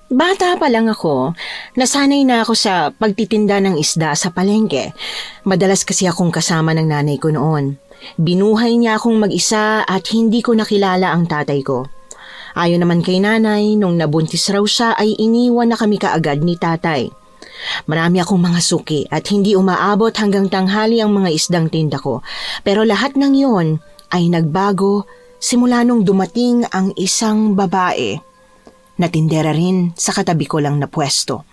Bata pa lang ako, nasanay na ako sa pagtitinda ng isda sa palengke. Madalas kasi akong kasama ng nanay ko noon. Binuhay niya akong mag-isa at hindi ko nakilala ang tatay ko. Ayon naman kay nanay, nung nabuntis raw siya ay iniwan na kami kaagad ni tatay. Marami akong mga suki at hindi umaabot hanggang tanghali ang mga isdang tinda ko. Pero lahat ng yon ay nagbago simula nung dumating ang isang babae na tindera rin sa katabi ko lang na pwesto.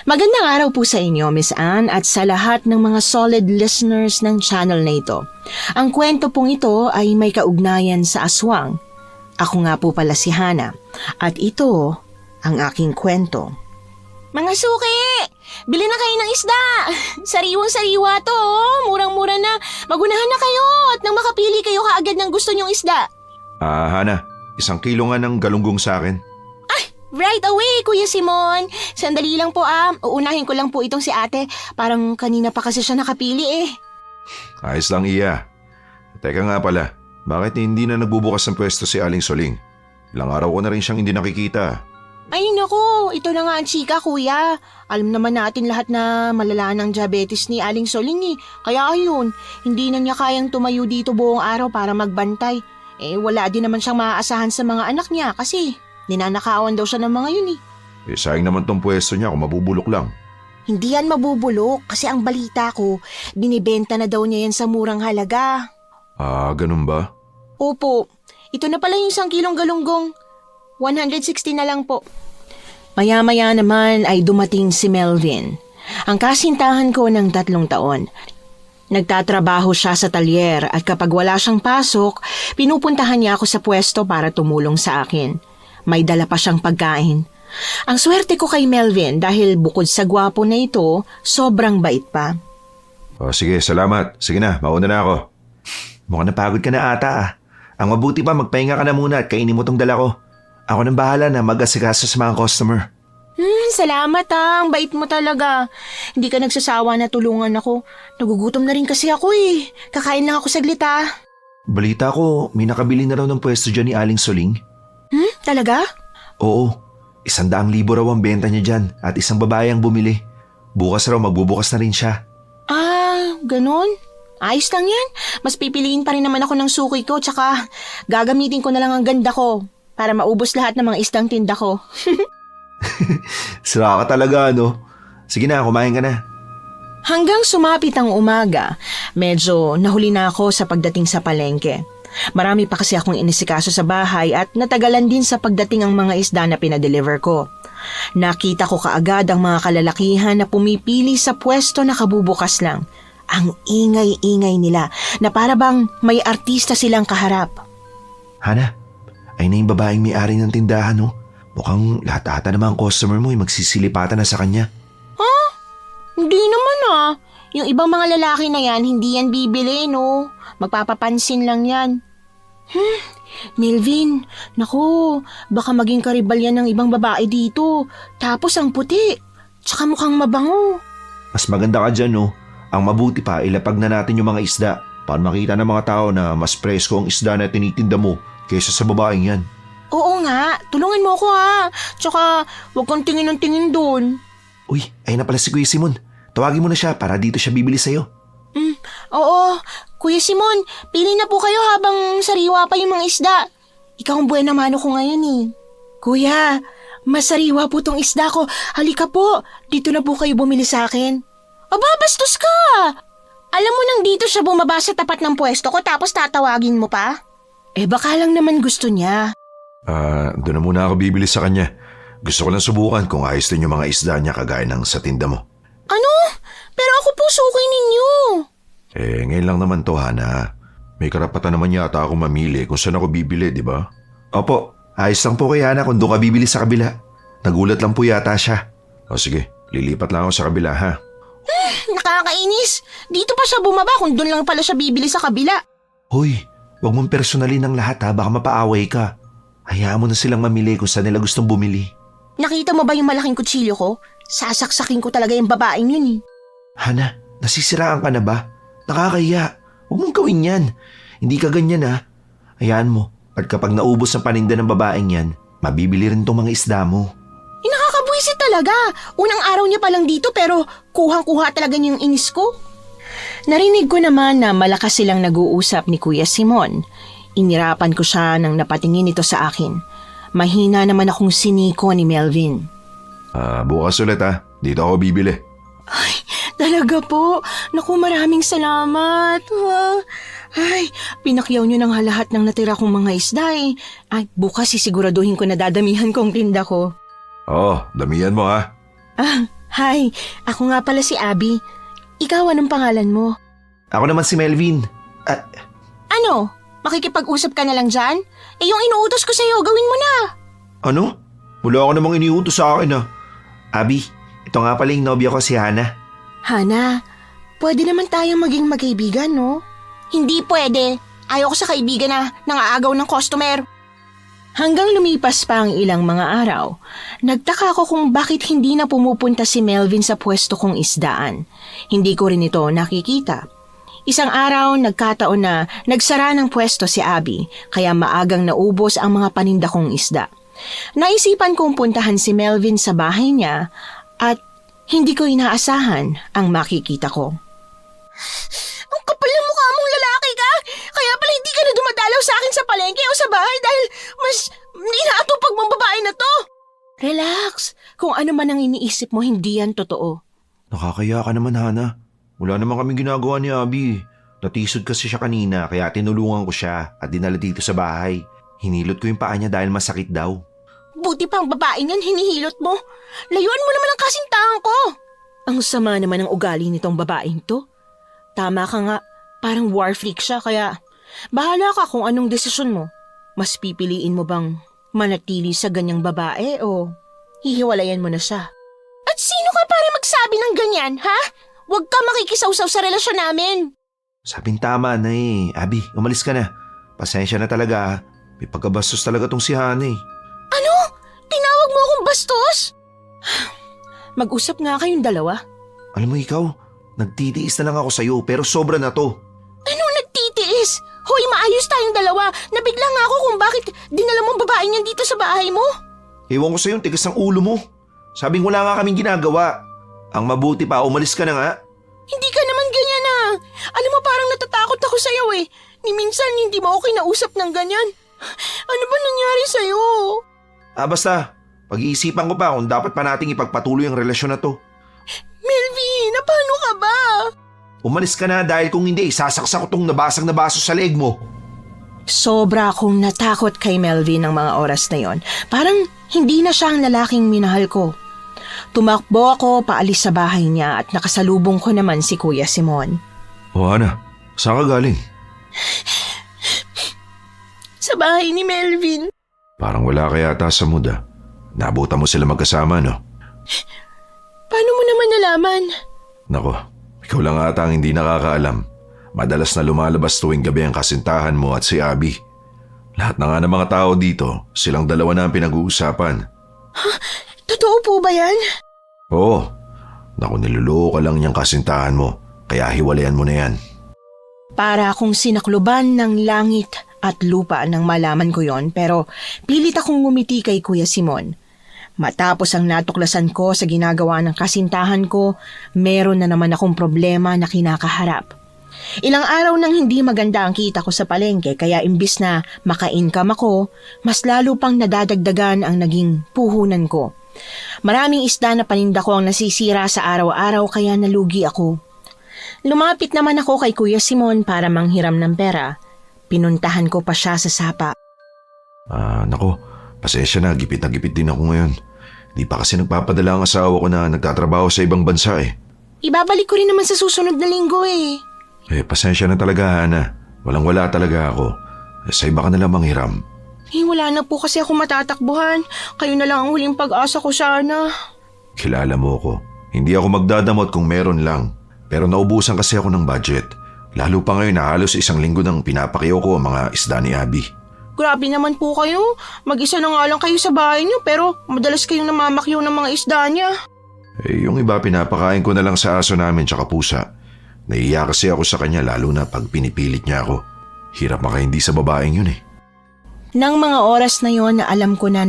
Magandang araw po sa inyo, Miss Anne, at sa lahat ng mga solid listeners ng channel na ito. Ang kwento pong ito ay may kaugnayan sa aswang. Ako nga po pala si Hana, at ito ang aking kwento. Mga suki! Bili na kayo ng isda! Sariwang-sariwa to, oh. Murang-mura na. Magunahan na kayo at nang makapili kayo kaagad ng gusto nyong isda. Hana, 1 kilo nga ng galunggong sa akin. Right away, Kuya Simon. Sandali lang po Uunahin ko lang po itong si ate. Parang kanina pa kasi siya nakapili eh. Ayos lang, Iya. Teka nga pala, bakit hindi na nagbubukas ng pwesto si Aling Soling? Ilang araw ko na rin siyang hindi nakikita. Ay nako, ito na nga ang chika, Kuya. Alam naman natin lahat na malala ng diabetes ni Aling Soling eh. Kaya ayun, hindi na niya kayang tumayo dito buong araw para magbantay. Wala din naman siyang maaasahan sa mga anak niya kasi ninanakawan daw siya ng mga yun eh. Sayang naman tong pwesto niya kung mabubulok lang. Hindi yan mabubulok kasi ang balita ko, binibenta na daw niya yan sa murang halaga. Ganun ba? Opo, ito na pala yung 1 kilong galunggong. 160 na lang po. Maya-maya naman ay dumating si Melvin. Ang kasintahan ko ng 3 taon. Nagtatrabaho siya sa talyer at kapag wala siyang pasok, pinupuntahan niya ako sa pwesto para tumulong sa akin. May dala pa siyang pagkain. Ang swerte ko kay Melvin dahil bukod sa gwapo na ito, sobrang bait pa. Sige, salamat. Sige na, mauna na ako. Mukhang napagod ka na ata. Ang mabuti pa, magpahinga ka na muna at kainin mo tong dala ko. Ako nang bahala na mag-asikaso sa mga customer. Salamat ang bait mo talaga. Hindi ka nagsasawa na tulungan ako. Nagugutom na rin kasi ako eh. Kakain lang ako saglit Balita ko, may nakabili na raw ng pwesto dyan ni Aling Soling. Talaga? Oo, 100,000 raw ang benta niya dyan at isang babae ang bumili. Bukas raw magbubukas na rin siya. Ganon? Ayos lang yan. Mas pipiliin pa rin naman ako ng suki ko tsaka gagamitin ko na lang ang ganda ko para maubos lahat ng mga isdang tinda ko. Sira ka talaga, no? Sige na, kumain ka na. Hanggang sumapit ang umaga, medyo nahuli na ako sa pagdating sa palengke. Marami pa kasi akong inisikaso sa bahay at natagalan din sa pagdating ang mga isda na pinadeliver ko. Nakita ko kaagad ang mga kalalakihan na pumipili sa pwesto na kabubukas lang. Ang ingay-ingay nila na para bang may artista silang kaharap. Hana, ay na yung babaeng may-ari ng tindahan, no? Mukhang lahat ata naman ang customer mo ay magsisilipatan na sa kanya. Hindi naman Yung ibang mga lalaki na yan, hindi yan bibili, no? Magpapapansin lang yan. Melvin, naku, baka maging karibal yan ng ibang babae dito. Tapos ang puti, tsaka mukhang mabango. Mas maganda ka dyan, no? Ang mabuti pa, ilapag na natin yung mga isda para makita ng mga tao na mas presko ang isda na tinitinda mo kaysa sa babaeng yan. Oo nga, tulungan mo ako Tsaka huwag kang tingin ng tingin doon. Uy, ayun na pala si Kuya Simon. Tawagin mo na siya para dito siya bibili sa'yo. Oo, Kuya Simon, pili na po kayo habang sariwa pa yung mga isda. Ikaw ang buwan na mano ko ngayon eh. Kuya, masariwa po tong isda ko. Halika po, dito na po kayo bumili sa akin. Aba, bastos ka! Alam mo nang dito siya bumaba sa tapat ng pwesto ko tapos tatawagin mo pa? Baka lang naman gusto niya. Doon na muna ako bibili sa kanya. Gusto ko lang subukan kung ayos din yung mga isda niya kagaya ng sa tinda mo. Ano? Pero ako po suki ninyo. Ngayon lang naman to, Hana. May karapatan naman yata akong mamili kung saan ako bibili, di ba? Opo, ayos lang po kay Hana kung doon ka bibili sa kabila. Nagulat lang po yata siya. Sige, lilipat lang ako sa kabila, ha? Nakakainis. Dito pa siya bumaba kung doon lang pala siya bibili sa kabila. Hoy, wag mong personalin ng lahat, ha? Baka mapaaway ka. Hayaan mo na silang mamili kung saan nila gustong bumili. Nakita mo ba yung malaking kutsilyo ko? Sasaksakin ko talaga yung babaeng yun eh. Hana, nasisiraan ka na ba? Nakakahiya. Huwag mong gawin yan. Hindi ka ganyan, ha? Hayaan mo. At kapag naubos ang paninda ng babaeng yan, mabibili rin tong mga isda mo. Nakakainis talaga. Unang araw niya pa lang dito pero kuhang-kuha talaga niya yung inis ko. Narinig ko naman na malakas silang nag-uusap ni Kuya Simon. Inirapan ko siya nang napatingin ito sa akin. Mahina naman akong siniko ni Melvin. Bukas ulit Dito ako bibili. Ay, talaga po. Naku, maraming salamat. Ay, pinakyaw niyo ng lahat ng natira kong mga isda eh. Ay, bukas sisiguraduhin ko na dadamihan kong tinda ko. Damihan mo Hi. Ako nga pala si Abby. Ikaw, anong pangalan mo? Ako naman si Melvin. Ano? Makikipag-usap ka na lang dyan? Yung inuutos ko sa'yo, gawin mo na. Ano? Wala ako namang iniutos sa akin Abby, ito nga pala yung nobya ko si Hana. Hana, pwede naman tayong maging magkaibigan, no? Hindi pwede. Ayaw ko sa kaibigan na nangaagaw ng customer. Hanggang lumipas pa ang ilang mga araw, nagtaka ko kung bakit hindi na pumupunta si Melvin sa pwesto kong isdaan. Hindi ko rin ito nakikita. Isang araw, nagkataon na nagsara ng pwesto si Abby, kaya maagang naubos ang mga paninda kong isda. Naisipan kong puntahan si Melvin sa bahay niya at hindi ko inaasahan ang makikita ko. Ang kapal ng mukha mong lalaki ka! Kaya pala hindi ka na dumadalaw sa akin sa palengke o sa bahay dahil mas inaatupag mong babae na to. Relax. Kung ano man ang iniisip mo, hindi yan totoo. Nakakaya ka naman, Hana. Wala naman kaming ginagawa ni Abby. Natisod kasi siya kanina kaya tinulungan ko siya at dinala dito sa bahay. Hinilot ko yung paa niya dahil masakit daw. Buti pa ang babae niyan, hinihilot mo. Layuan mo naman ang kasintahan ko. Ang sama naman ng ugali nitong babaeng to. Tama ka nga, parang war freak siya kaya bahala ka kung anong desisyon mo. Mas pipiliin mo bang manatili sa ganyang babae o hihiwalayan mo na siya? At sino ka para magsabi ng ganyan, ha? Huwag ka makikisawsaw sa relasyon namin. Sabing tama na Abby, umalis ka na. Pasensya na talaga May pagkabastos talaga tong si Hana Ano? Tinawag mo akong bastos? Mag-usap nga kayong dalawa. Alam mo ikaw, nagtitiis na lang ako sa'yo pero sobra na to. Ano nagtitiis? Hoy, maayos tayong dalawa. Nabigla nga ako kung bakit dinala mo ang babae niyan dito sa bahay mo. Ewan ko sa'yo, tigas ng ulo mo. Sabing wala nga kaming ginagawa. Ang mabuti pa, umalis ka na nga. Hindi ka naman ganyan Alam mo parang natatakot ako sa'yo eh. Ni minsan hindi mo ako kinausap ng ganyan. Ano ba nangyari sa'yo? Basta, pag-iisipan ko pa kung dapat pa nating ipagpatuloy ang relasyon na to. Melvin, paano ka ba? Umalis ka na dahil kung hindi, sasaksak ko tong nabasag na baso sa leeg mo. Sobra akong natakot kay Melvin ng mga oras na yon. Parang hindi na siya ang lalaking minahal ko. Tumakbo ako paalis sa bahay niya at nakasalubong ko naman si Kuya Simon. O Hana, saan ka galing? Sa bahay ni Melvin. Parang wala ka yata sa mood Nabutan mo sila magkasama, no? Paano mo naman nalaman? Nako, ikaw lang ata ang hindi nakakaalam. Madalas na lumalabas tuwing gabi ang kasintahan mo at si Abby. Lahat na nga ng mga tao dito, silang dalawa na ang pinag-uusapan. Totoo po ba yan? Oo. Naku, niluloko ka lang niyang kasintahan mo, kaya hiwalayan mo na yan. Para akong sinakluban ng langit at lupa nang malaman ko yon, pero pilit akong ngumiti kay Kuya Simon. Matapos ang natuklasan ko sa ginagawa ng kasintahan ko, meron na naman akong problema na kinakaharap. Ilang araw nang hindi maganda ang kita ko sa palengke kaya imbis na maka-income ako, mas lalo pang nadadagdagan ang naging puhunan ko. Maraming isda na paninda ko ang nasisira sa araw-araw kaya nalugi ako. Lumapit naman ako kay Kuya Simon para manghiram ng pera. Pinuntahan ko pa siya sa sapa. Nako, pasensya na, gipit din ako ngayon. Di pa kasi nagpapadala ang asawa ko na nagtatrabaho sa ibang bansa Ibabalik ko rin naman sa susunod na linggo pasensya na talaga, Hana. Walang-wala talaga ako. Sa iba ka na lang manghiram. Wala na po kasi ako matatakbuhan. Kayo na lang ang huling pag-asa ko sana. Kilala mo ko. Hindi ako magdadamot kung meron lang. Pero naubusan kasi ako ng budget. Lalo pa ngayon na halos isang linggo nang pinapakiyo ko ang mga isda ni Abby. Grabe naman po kayo. Mag-isa na nga lang kayo sa bahay niyo pero madalas kayong namamakyaw ng mga isda niya. Yung iba pinapakain ko na lang sa aso namin tsaka pusa. Naiiya kasi ako sa kanya lalo na pag pinipilit niya ako. Hirap makaindi sa babaeng yun Nang mga oras na yon na alam ko na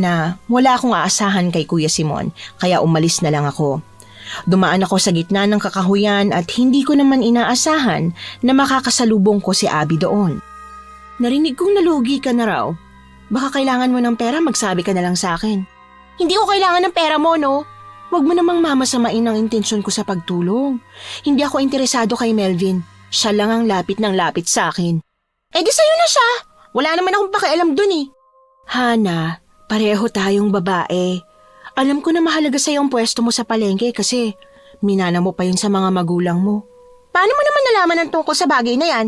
wala akong aasahan kay Kuya Simon, kaya umalis na lang ako. Dumaan ako sa gitna ng kakahuyan at hindi ko naman inaasahan na makakasalubong ko si Abby doon. Narinig kong nalugi ka na raw. Baka kailangan mo ng pera, magsabi ka na lang sa akin. Hindi ko kailangan ng pera mo, no? Huwag mo namang mamasamain ang intensyon ko sa pagtulong. Hindi ako interesado kay Melvin. Siya lang ang lapit ng lapit sa akin. Eh di sa'yo na siya. Wala naman akong pakialam dun eh. Hana, pareho tayong babae. Alam ko na mahalaga sa'yo ang pwesto mo sa palengke kasi minana mo pa yun sa mga magulang mo. Paano mo naman nalaman ang tungkol sa bagay na yan?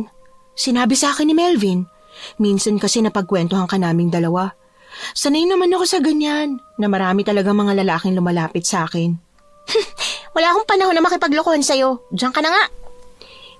Sinabi sa akin ni Melvin. Minsan kasi napagkwentuhan ka naming dalawa. Sanay naman ako sa ganyan na marami talaga mga lalaking lumalapit sa akin. Wala akong panahon na makipaglokohan sa'yo. Diyan ka na nga.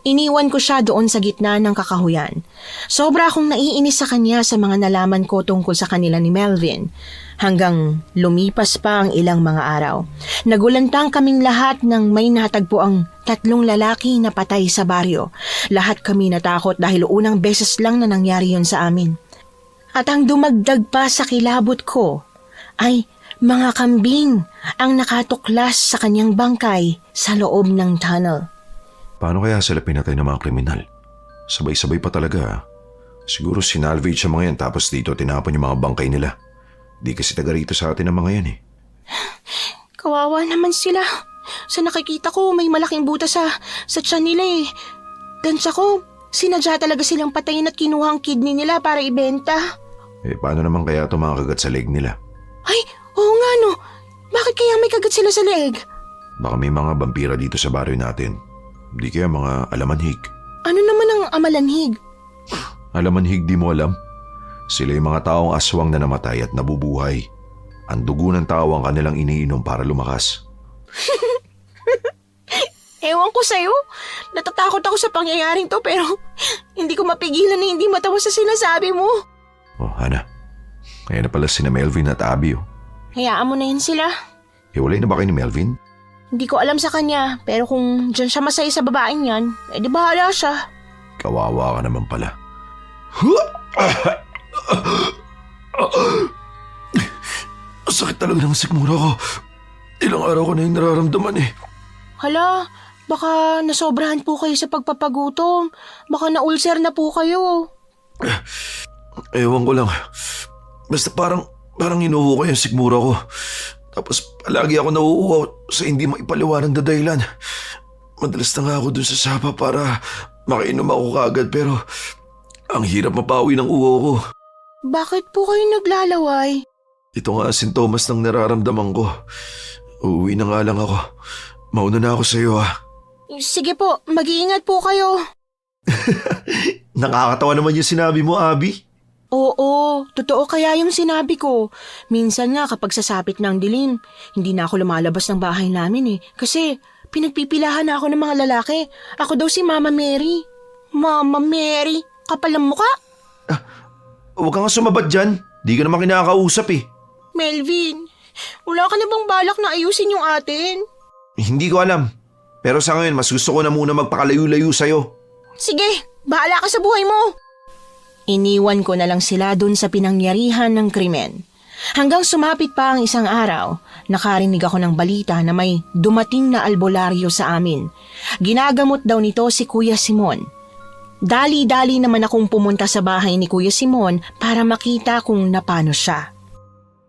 Iniwan ko siya doon sa gitna ng kakahuyan. Sobra akong naiinis sa kanya sa mga nalaman ko tungkol sa kanila ni Melvin. Hanggang lumipas pa ang ilang mga araw. Nagulantang kaming lahat nang may natagpo ang 3 lalaki na patay sa baryo. Lahat kami natakot dahil unang beses lang na nangyari yun sa amin. At ang dumagdag pa sa kilabot ko ay mga kambing ang nakatuklas sa kanyang bangkay sa loob ng tunnel. Paano kaya sila pinatay ng mga kriminal? Sabay-sabay pa talaga. Siguro sinalvage sa mga yan tapos dito tinapon yung mga bangkay nila. Di kasi taga rito sa atin ang mga yan eh. Kawawa naman sila. Sa nakikita ko may malaking butas sa tiyan nila eh. Tansya ko, sinadya talaga silang patayin at kinuha ang kidney nila para ibenta. Eh paano naman kaya ito mga kagat sa leg nila? Ay, oo nga no. Bakit kaya may kagat sila sa leeg? Baka may mga vampira dito sa baryo natin. Di kaya mga alamanhig. Ano naman ang amalanhig? Alamanhig di mo alam? Sila yung mga taong aswang na namatay at nabubuhay. Ang dugo ng tao ang kanilang iniinom para lumakas. Ewan ko sa'yo. Natatakot ako sa pangyayaring to pero hindi ko mapigilan na hindi matawa sa sinasabi mo. Oh, Hana. Kaya na pala sina Melvin at Abby oh. Hayaan mo na yun sila. Hiwalay na ba kayo ni Melvin? Hindi ko alam sa kanya pero kung dyan siya masaya sa babaeng yan, eh di bahala siya. Kawawa ka naman pala. Sakit talaga ng sikmura ko. Ilang araw ko na yung nararamdaman eh. Hala, baka nasobrahan po kayo sa pagpapagutom. Baka na-ulcer na po kayo. Ewan ko lang. Basta parang inuho ko yung sikmura ko. Tapos palagi ako nauuhaw sa hindi maipaliwanag na dahilan. Madalas na nga ako dun sa sapa para makainom ako kaagad pero ang hirap mapawi ng uhaw ko. Bakit po kayo naglalaway? Ito nga ang sintomas ng nararamdaman ko. Uuwi na nga lang ako. Mauna na ako sa iyo ha. Sige po, mag-iingat po kayo. Nakakatawa naman yung sinabi mo, Abby. Oo, totoo kaya yung sinabi ko. Minsan nga kapag sasapit ng dilim, hindi na ako lumalabas ng bahay namin eh. Kasi pinagpipilahan na ako ng mga lalaki. Ako daw si Mama Mary. Mama Mary, kapal ang mukha. Huwag ka nga sumabat dyan. Di ka naman kinakausap eh. Melvin, wala ka na bang balak na ayusin yung atin? Hindi ko alam. Pero sa ngayon, mas gusto ko na muna magpakalayo-layo sa'yo. Sige, bahala ka sa buhay mo. Iniwan ko na lang sila dun sa pinangyarihan ng krimen. Hanggang sumapit pa ang isang araw, nakarinig ako ng balita na may dumating na albularyo sa amin. Ginagamot daw nito si Kuya Simon. Dali-dali naman akong pumunta sa bahay ni Kuya Simon para makita kung napano siya.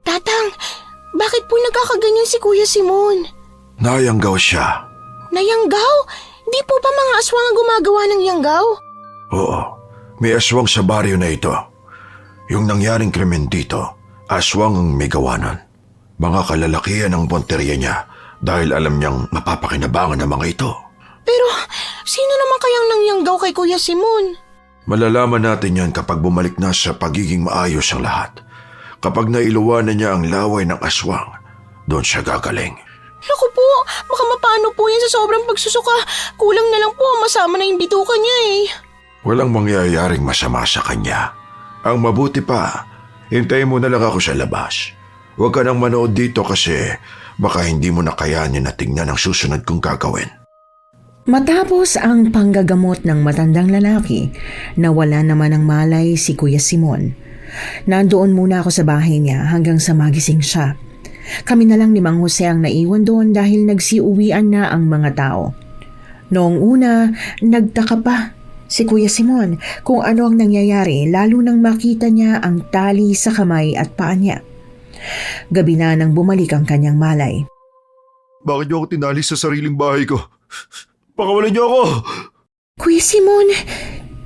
Tatang, bakit po nagkakaganyan si Kuya Simon? Nayanggaw siya. Nayanggaw? Di po ba mga aswang ang gumagawa ng yanggaw? Oo, may aswang sa baryo na ito. Yung nangyaring krimen dito, aswang ang may gawanan. Mga kalalakihan ang punteriya niya dahil alam niyang mapapakinabangan ng mga ito. Pero sino naman kayang nangyanggaw kay Kuya Simon? Malalaman natin yan kapag bumalik na sa pagiging maayos ang lahat. Kapag nailuwanan niya ang laway ng aswang, doon siya gagaling. Naku po, baka mapano po yan sa sobrang pagsusuka. Kulang na lang po, masama na yung bituka niya eh. Walang mangyayaring masama sa kanya. Ang mabuti pa, hintayin mo na lang ako sa labas. Huwag ka nang manood dito kasi baka hindi mo na kayanin na tingnan ang susunod kong gagawin. Matapos ang panggagamot ng matandang lalaki, nawala naman ang malay si Kuya Simon. Nandoon muna ako sa bahay niya hanggang sa magising siya. Kami na lang ni Mang Jose ang naiwan doon dahil nagsiuwian na ang mga tao. Noong una, nagtaka pa si Kuya Simon kung ano ang nangyayari lalo nang makita niya ang tali sa kamay at paa niya. Gabi na nang bumalik ang kanyang malay. Bakit niyo ako tinali sa sariling bahay ko? Pakawalan niyo ako! Kuya Simon,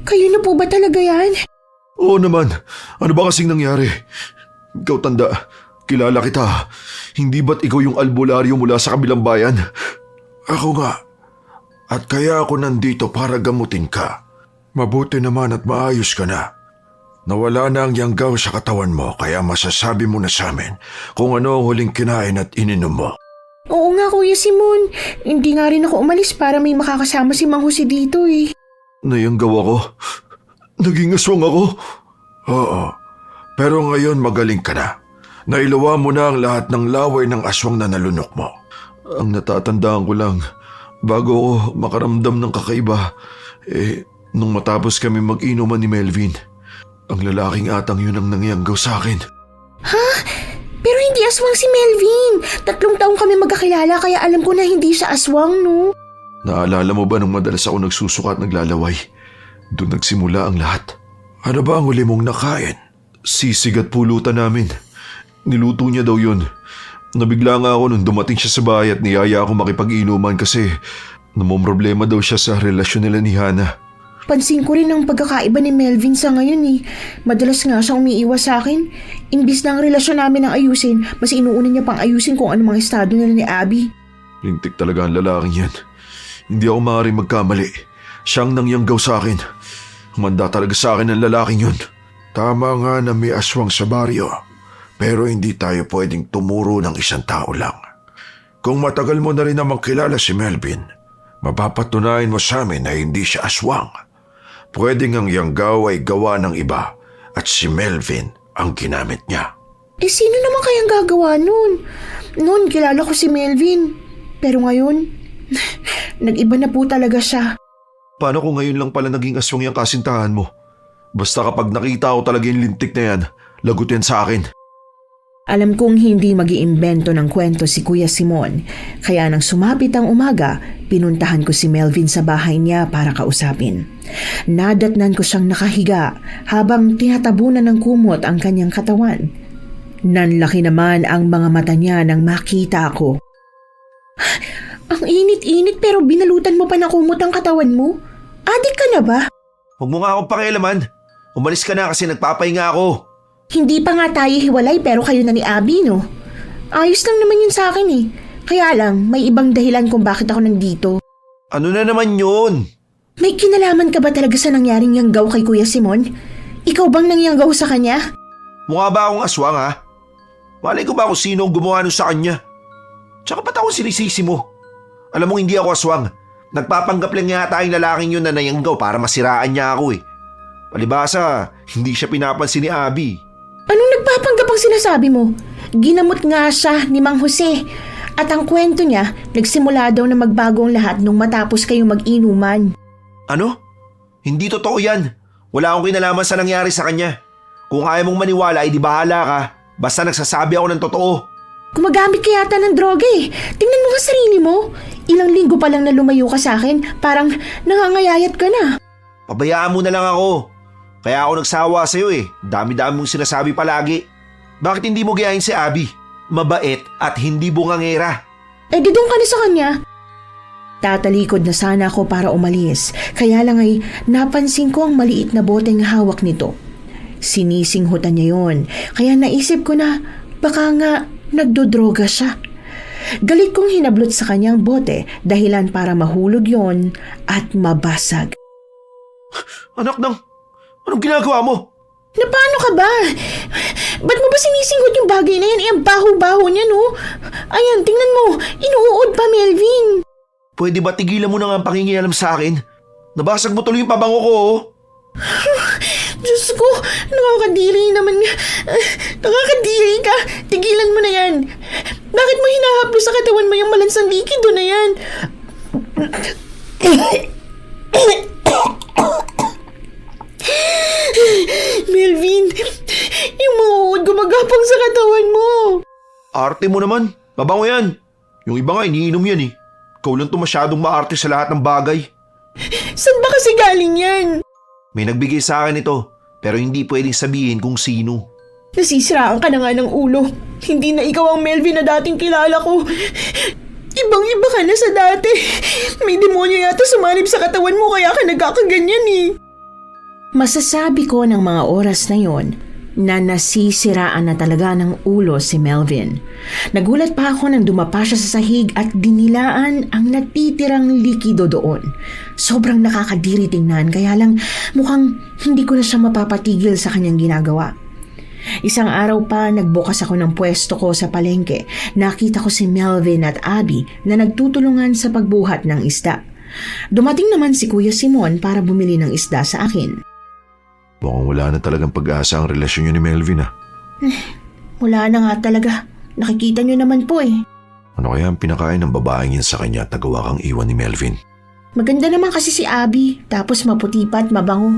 kayo na po ba talaga yan? Oo naman. Ano ba kasing nangyari? Ikaw tanda, kilala kita. Hindi ba't ikaw yung albularyo mula sa kabilang bayan? Ako nga. At kaya ako nandito para gamutin ka. Mabuti naman at maayos ka na. Nawala na ang yanggaw sa katawan mo kaya masasabi mo na sa amin kung ano ang huling kinain at ininom mo. Oo nga, Kuya Simon. Hindi nga rin ako umalis para may makakasama si Mang Jose dito eh. Nayanggaw ako? Naging aswang ako? Oo. Pero ngayon magaling ka na. Nailuwa mo na ang lahat ng laway ng aswang na nalunok mo. Ang natatandaan ko lang, bago ako makaramdam ng kakaiba, nung matapos kami mag-inuman ni Melvin, ang lalaking atang yun ang nangyanggaw sa akin. Ha? Pero hindi aswang si Melvin. 3 taong kami magkakilala kaya alam ko na hindi siya aswang, no? Naalala mo ba nung madalas ako nagsusuka at naglalaway? Doon nagsimula ang lahat. Ano ba ang huli mong nakain? Sisig at pulutan namin. Niluto niya daw yun. Nabigla nga ako nung dumating siya sa bahay at niyaya ako makipag-inuman kasi namomroblema daw siya sa relasyon nila ni Hana. Pansin ko rin ang pagkakaiba ni Melvin sa ngayon eh. Madalas nga siyang umiiwas sa akin. Imbis na ang relasyon namin ang ayusin, mas inuuna niya pang ayusin kung ano mga estado nila ni Abby. Lintik talaga ang lalaking yan. Hindi ako maaaring magkamali. Siyang nangyanggaw sa akin. Humanda talaga sa akin ang lalaking yun. Tama nga na may aswang sa baryo. Pero hindi tayo pwedeng tumuro ng isang tao lang. Kung matagal mo na rin namang kilala si Melvin, mapapatunayan mo sa amin na hindi siya aswang. Pwedeng ang yanggaw ay gawa ng iba at si Melvin ang ginamit niya. Sino naman kayang gagawa nun? Noon kilala ko si Melvin. Pero ngayon, nag-iba na po talaga siya. Paano kung ngayon lang pala naging aswang yung kasintahan mo? Basta kapag nakita ko talaga yung lintik na yan, lagot yan sa akin. Alam kong hindi mag-iimbento ng kwento si Kuya Simon, kaya nang sumapit ang umaga, pinuntahan ko si Melvin sa bahay niya para kausapin. Nadatnan ko siyang nakahiga habang tinatabunan ng kumot ang kanyang katawan. Nanlaki naman ang mga mata niya nang makita ako. Ang init-init pero binalutan mo pa ng kumot ang katawan mo? Adik ka na ba? Huwag mo nga akong pakialaman. Umalis ka na kasi nagpapahinga ako. Hindi pa nga tayo hiwalay pero kayo na ni Abby, no? Ayos lang naman yun sa akin eh. Kaya lang, may ibang dahilan kung bakit ako nandito. Ano na naman yun? May kinalaman ka ba talaga sa nangyaring yanggaw kay Kuya Simon? Ikaw bang nangyanggaw sa kanya? Mukha ba akong aswang ha? Malay ko ba kung sino ang gumawa nun sa kanya? Tsaka ba't ako sinisisi mo? Alam mo hindi ako aswang. Nagpapanggap lang yata yung lalaking yun na nayanggaw para masiraan niya ako eh. Palibasa, hindi siya pinapansin ni Abby. Anong nagpapanggap ang sinasabi mo? Ginamot nga siya ni Mang Jose. At ang kwento niya, nagsimula daw na magbago ang lahat nung matapos kayong mag-inuman. Ano? Hindi totoo yan. Wala akong kinalaman sa nangyari sa kanya. Kung ayaw mong maniwala, ay di bahala ka. Basta nagsasabi ako ng totoo. Gumagamit ka yata ng droga eh. Tingnan mo nga sarili mo. Ilang linggo pa lang na lumayo ka sa akin, parang nangangayayat ka na. Pabayaan mo na lang ako. Kaya ako nagsawa sa'yo eh. Dami-dami mong sinasabi palagi. Bakit hindi mo gayahin si Abby? Mabait at hindi bungangera. Di doon ka na sa kanya. Tatalikod na sana ako para umalis. Kaya lang ay napansin ko ang maliit na boteng hawak nito. Sinisinghutan niya yon. Kaya naisip ko na baka nga nagdodroga siya. Galit kong hinablot sa kanyang bote dahilan para mahulog yon at mabasag. Anak ng... Anong ginagawa mo? Na paano ka ba? Ba't mo ba sinisinggot yung bagay na yan? Ang baho-baho niya, no? Ayan, tingnan mo. Inuud pa, Melvin. Pwede ba tigilan mo na nga ang pangingialam sa akin? Nabasag mo tuloy yung pabango ko, oh. Diyos ko, nakakadiri naman. Nakakadiri ka. Tigilan mo na yan. Bakit mo hinahaplo sa katawan mo yung malansang likido na yan? Melvin, matapang sa katawan mo. Arte mo naman. Mabango yan. Yung iba nga iniinom yan eh. Ikaw lang to masyadong maarte sa lahat ng bagay. Saan ba kasi galing yan? May nagbigay sa akin ito, pero hindi pwedeng sabihin kung sino. Nasisiraan ka na nga ng ulo. Hindi na ikaw ang Melvin na dating kilala ko. Ibang-iba ka na sa dati. May demonyo yata sumanib sa katawan mo kaya ka nagkakaganyan eh. Masasabi ko ng mga oras na yon na nasisiraan na talaga ng ulo si Melvin. Nagulat pa ako nang dumapa siya sa sahig at dinilaan ang natitirang likido doon. Sobrang nakakadiri tingnan kaya lang mukhang hindi ko na siya mapapatigil sa kanyang ginagawa. Isang araw pa nagbukas ako ng pwesto ko sa palengke. Nakita ko si Melvin at Abby na nagtutulungan sa pagbuhat ng isda. Dumating naman si Kuya Simon para bumili ng isda sa akin. Mukhang wala na talagang pag-asa ang relasyon niyo ni Melvin ah. Wala na nga talaga. Nakikita niyo naman po eh. Ano kaya ang pinakain ng babaeng yun sa kanya at nagawa kang iwan ni Melvin? Maganda naman kasi si Abby, tapos maputi pa at mabango.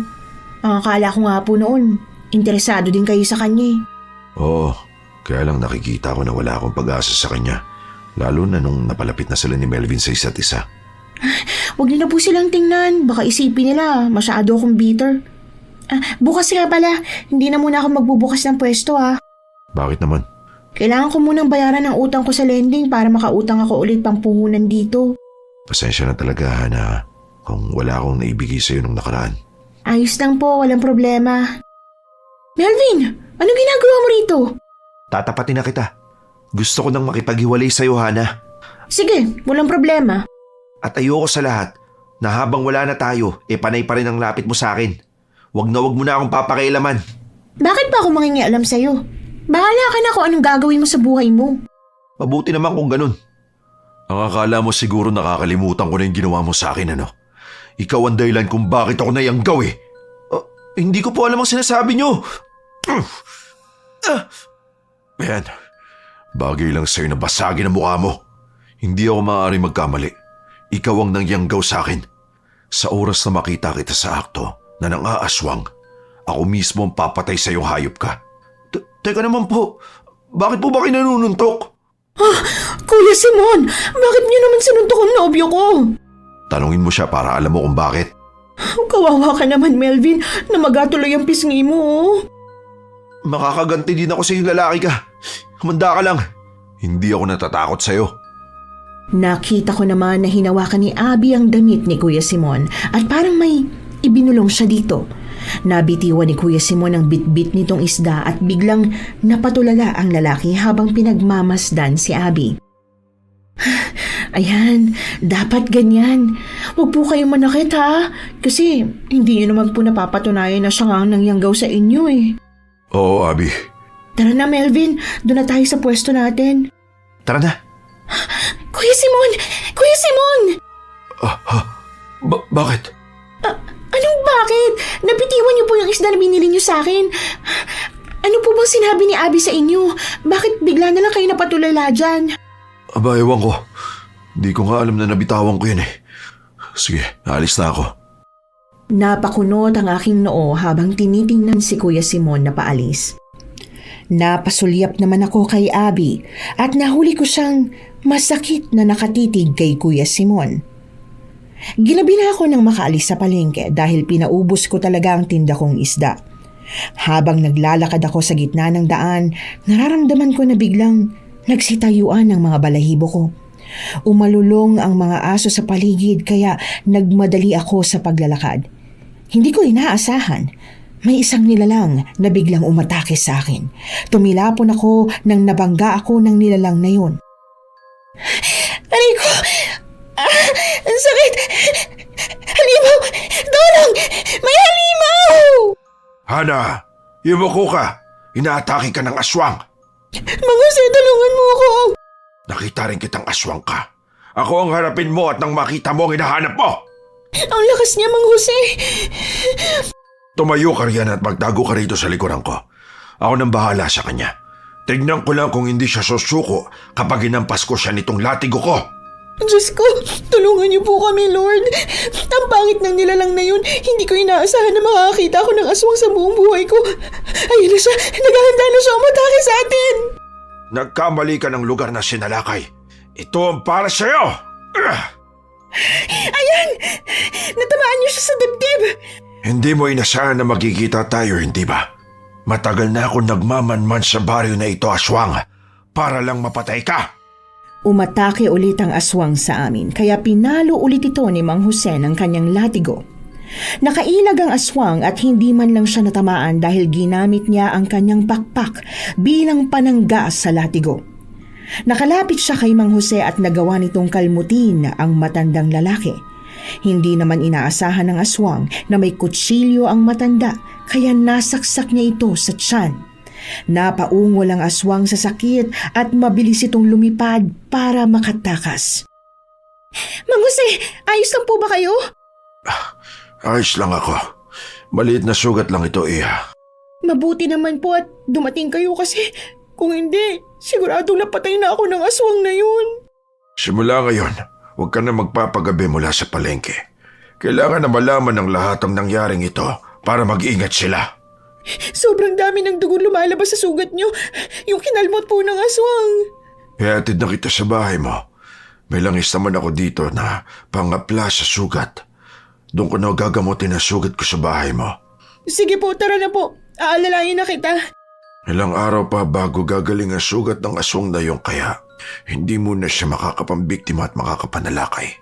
Ang akala ko nga po noon, interesado din kayo sa kanya eh. Oo, kaya lang nakikita ko na wala akong pag-asa sa kanya. Lalo na nung napalapit na sila ni Melvin sa isa't isa. Huwag niyo na po silang tingnan, baka isipin nila masyado akong bitter. Bukas nga pala, hindi na muna ako magbubukas ng pwesto ah. Bakit naman? Kailangan ko munang bayaran ang utang ko sa lending para makautang ako ulit pang puhunan dito. Pasensya na talaga, Hana, kung wala akong naibigay sa'yo nung nakaraan. Ayos lang po, walang problema. Melvin, anong ginagawa mo rito? Tatapatin na kita. Gusto ko nang makipaghiwalay sa'yo, Hana. Sige, walang problema. At ayoko sa lahat na habang wala na tayo, panay pa rin ang lapit mo sa akin. Wag mo na akong papakailaman. Bakit pa ako mangingialam sa'yo? Bahala ka na kung anong gagawin mo sa buhay mo. Mabuti naman kung ganun. Ang akala mo siguro nakakalimutan ko na yung ginawa mo sa akin, ano? Ikaw ang dahilan kung bakit ako nayanggaw eh. Hindi ko po alam ang sinasabi nyo. Ayan, bagay lang sa'yo na basagin ang mukha mo. Hindi ako maaaring magkamali. Ikaw ang nangyanggaw sa akin. Sa oras na makita kita sa akto na nang-aaswang, ako mismo ang papatay sa iyong hayop ka. Teka naman po, bakit po ba kayo nanununtok? Kuya Simon, bakit niyo naman sinuntok ang nobyo ko? Tanungin mo siya para alam mo kung bakit. Kawawa ka naman, Melvin, na magatuloy ang pisngi mo. Makakaganti din ako sa iyong lalaki ka. Humanda ka lang. Hindi ako natatakot sa iyo. Nakita ko naman na hinawakan ni Abby ang damit ni Kuya Simon at parang may ibinulong siya dito. Nabitiwan ni Kuya Simon ang bitbit nitong isda at biglang napatulala ang lalaki habang pinagmamasdan si Abby. Ayan, dapat ganyan. Huwag po kayong manakit ha, kasi hindi niyo naman po napapatunayan na siya nga ang nangyanggaw sa inyo eh. Oo, Abby. Tara na Melvin, doon na tayo sa pwesto natin. Tara na. Kuya Simon! Kuya Simon! Bakit? Anong bakit? Napitiwan niyo po yung isda na binili niyo sa akin. Ano po bang sinabi ni Abby sa inyo? Bakit bigla na lang kayo napatulala dyan? Aba, ewan ko. Di ko nga alam na nabitawan ko yun eh. Sige, alis na ako. Napakunot ang aking noo habang tinitingnan si Kuya Simon na paalis. Napasulyap naman ako kay Abby at nahuli ko siyang masakit na nakatitig kay Kuya Simon. Ginabi na ako nang makaalis sa palengke dahil pinaubos ko talaga ang tinda kong isda. Habang naglalakad ako sa gitna ng daan, nararamdaman ko na biglang nagsitayuan ang mga balahibo ko. Umalulong ang mga aso sa paligid kaya nagmadali ako sa paglalakad. Hindi ko inaasahan. May isang nilalang na biglang umatake sa akin. Tumilapon ako nang nabangga ako ng nilalang na yun. Aray ko! Ang sakit! Halimaw! Tulong! May halimaw! Hana, imuko ka. Inaatake ka ng aswang. Mang Jose, tulungan mo ako! Nakita rin kitang aswang ka. Ako ang harapin mo at nang makita mo ang hinahanap mo. Ang lakas niya, Mang Jose! Tumayo ka riyan at magtago ka rito sa likuran ko. Ako nang bahala sa kanya. Tignan ko lang kung hindi siya susuko kapag inampas ko siya nitong latigo ko. Diyos ko, tulungan niyo po kami, Lord. Ang pangit ng nilalang na yun. Hindi ko inaasahan na makakita ako ng aswang sa buong buhay ko. Ayun na siya. Naghahanda na siya umatake sa atin. Nagkamali ka ng lugar na sinalakay. Ito ang para sa'yo! Ayan! Natamaan niyo siya sa dibdib. Hindi mo inasahan na magkikita tayo, hindi ba? Matagal na ako nagmamanman sa baryo na ito, aswang, para lang mapatay ka. Umatake ulit ang aswang sa amin, kaya pinalo ulit ito ni Mang Jose ng kanyang latigo. Nakailag ang aswang at hindi man lang siya natamaan dahil ginamit niya ang kanyang pakpak bilang panangga sa latigo. Nakalapit siya kay Mang Jose at nagawa nitong kalmutin ang matandang lalaki. Hindi naman inaasahan ng aswang na may kutsilyo ang matanda kaya nasaksak niya ito sa tiyan. Napaungol ang aswang sa sakit at mabilis itong lumipad para makatakas. Mang Jose, ayos lang po ba kayo? Ayos lang ako. Maliit na sugat lang ito, Iha. Mabuti naman po at dumating kayo kasi kung hindi, siguradong napatay na ako ng aswang na yun. Simula ngayon, huwag ka na magpapagabi mula sa palengke. Kailangan na malaman ng lahat ang nangyaring ito para mag-ingat sila. Sobrang dami ng dugo lumalabas sa sugat niyo. Yung kinalmot po ng aswang. Ihatid na kita sa bahay mo. May langis naman ako dito na pangapla sa sugat. Doon ko na gagamutin ang sugat ko sa bahay mo. Sige po, tara na po. Aalalayan na kita. Ilang araw pa bago gagaling ang sugat ng aswang na yung kaya hindi mo na siya makakapambiktima at makakapanalakay.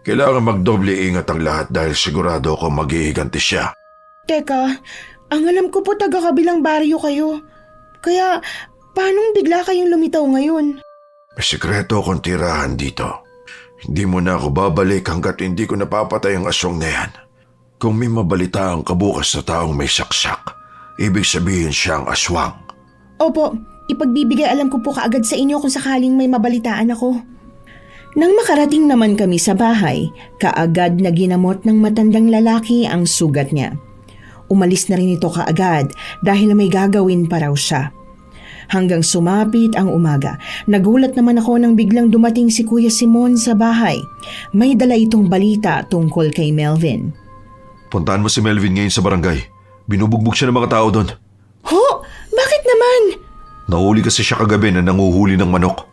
Kailangan magdoble ingat ang lahat dahil sigurado ako maghihiganti siya. Teka, ang alam ko po taga-kabilang baryo kayo. Kaya, paanong bigla kayong lumitaw ngayon? May sikreto akong tirahan dito. Hindi mo na ako babalik hanggat hindi ko napapatay ang aswang na yan. Kung may mabalita ang kabukas na taong may saksak, ibig sabihin siya ang aswang. Opo, ipagbibigay alam ko po kaagad sa inyo kung sakaling may mabalitaan ako. Nang makarating naman kami sa bahay, kaagad na ginamot ng matandang lalaki ang sugat niya. Umalis na rin ito kaagad dahil may gagawin pa raw siya. Hanggang sumapit ang umaga, nagulat naman ako nang biglang dumating si Kuya Simon sa bahay. May dala itong balita tungkol kay Melvin. Puntahan mo si Melvin ngayon sa barangay. Binubugbog siya ng mga tao doon. Ho? Bakit naman? Nahuli kasi siya kagabi na nanguhuli ng manok.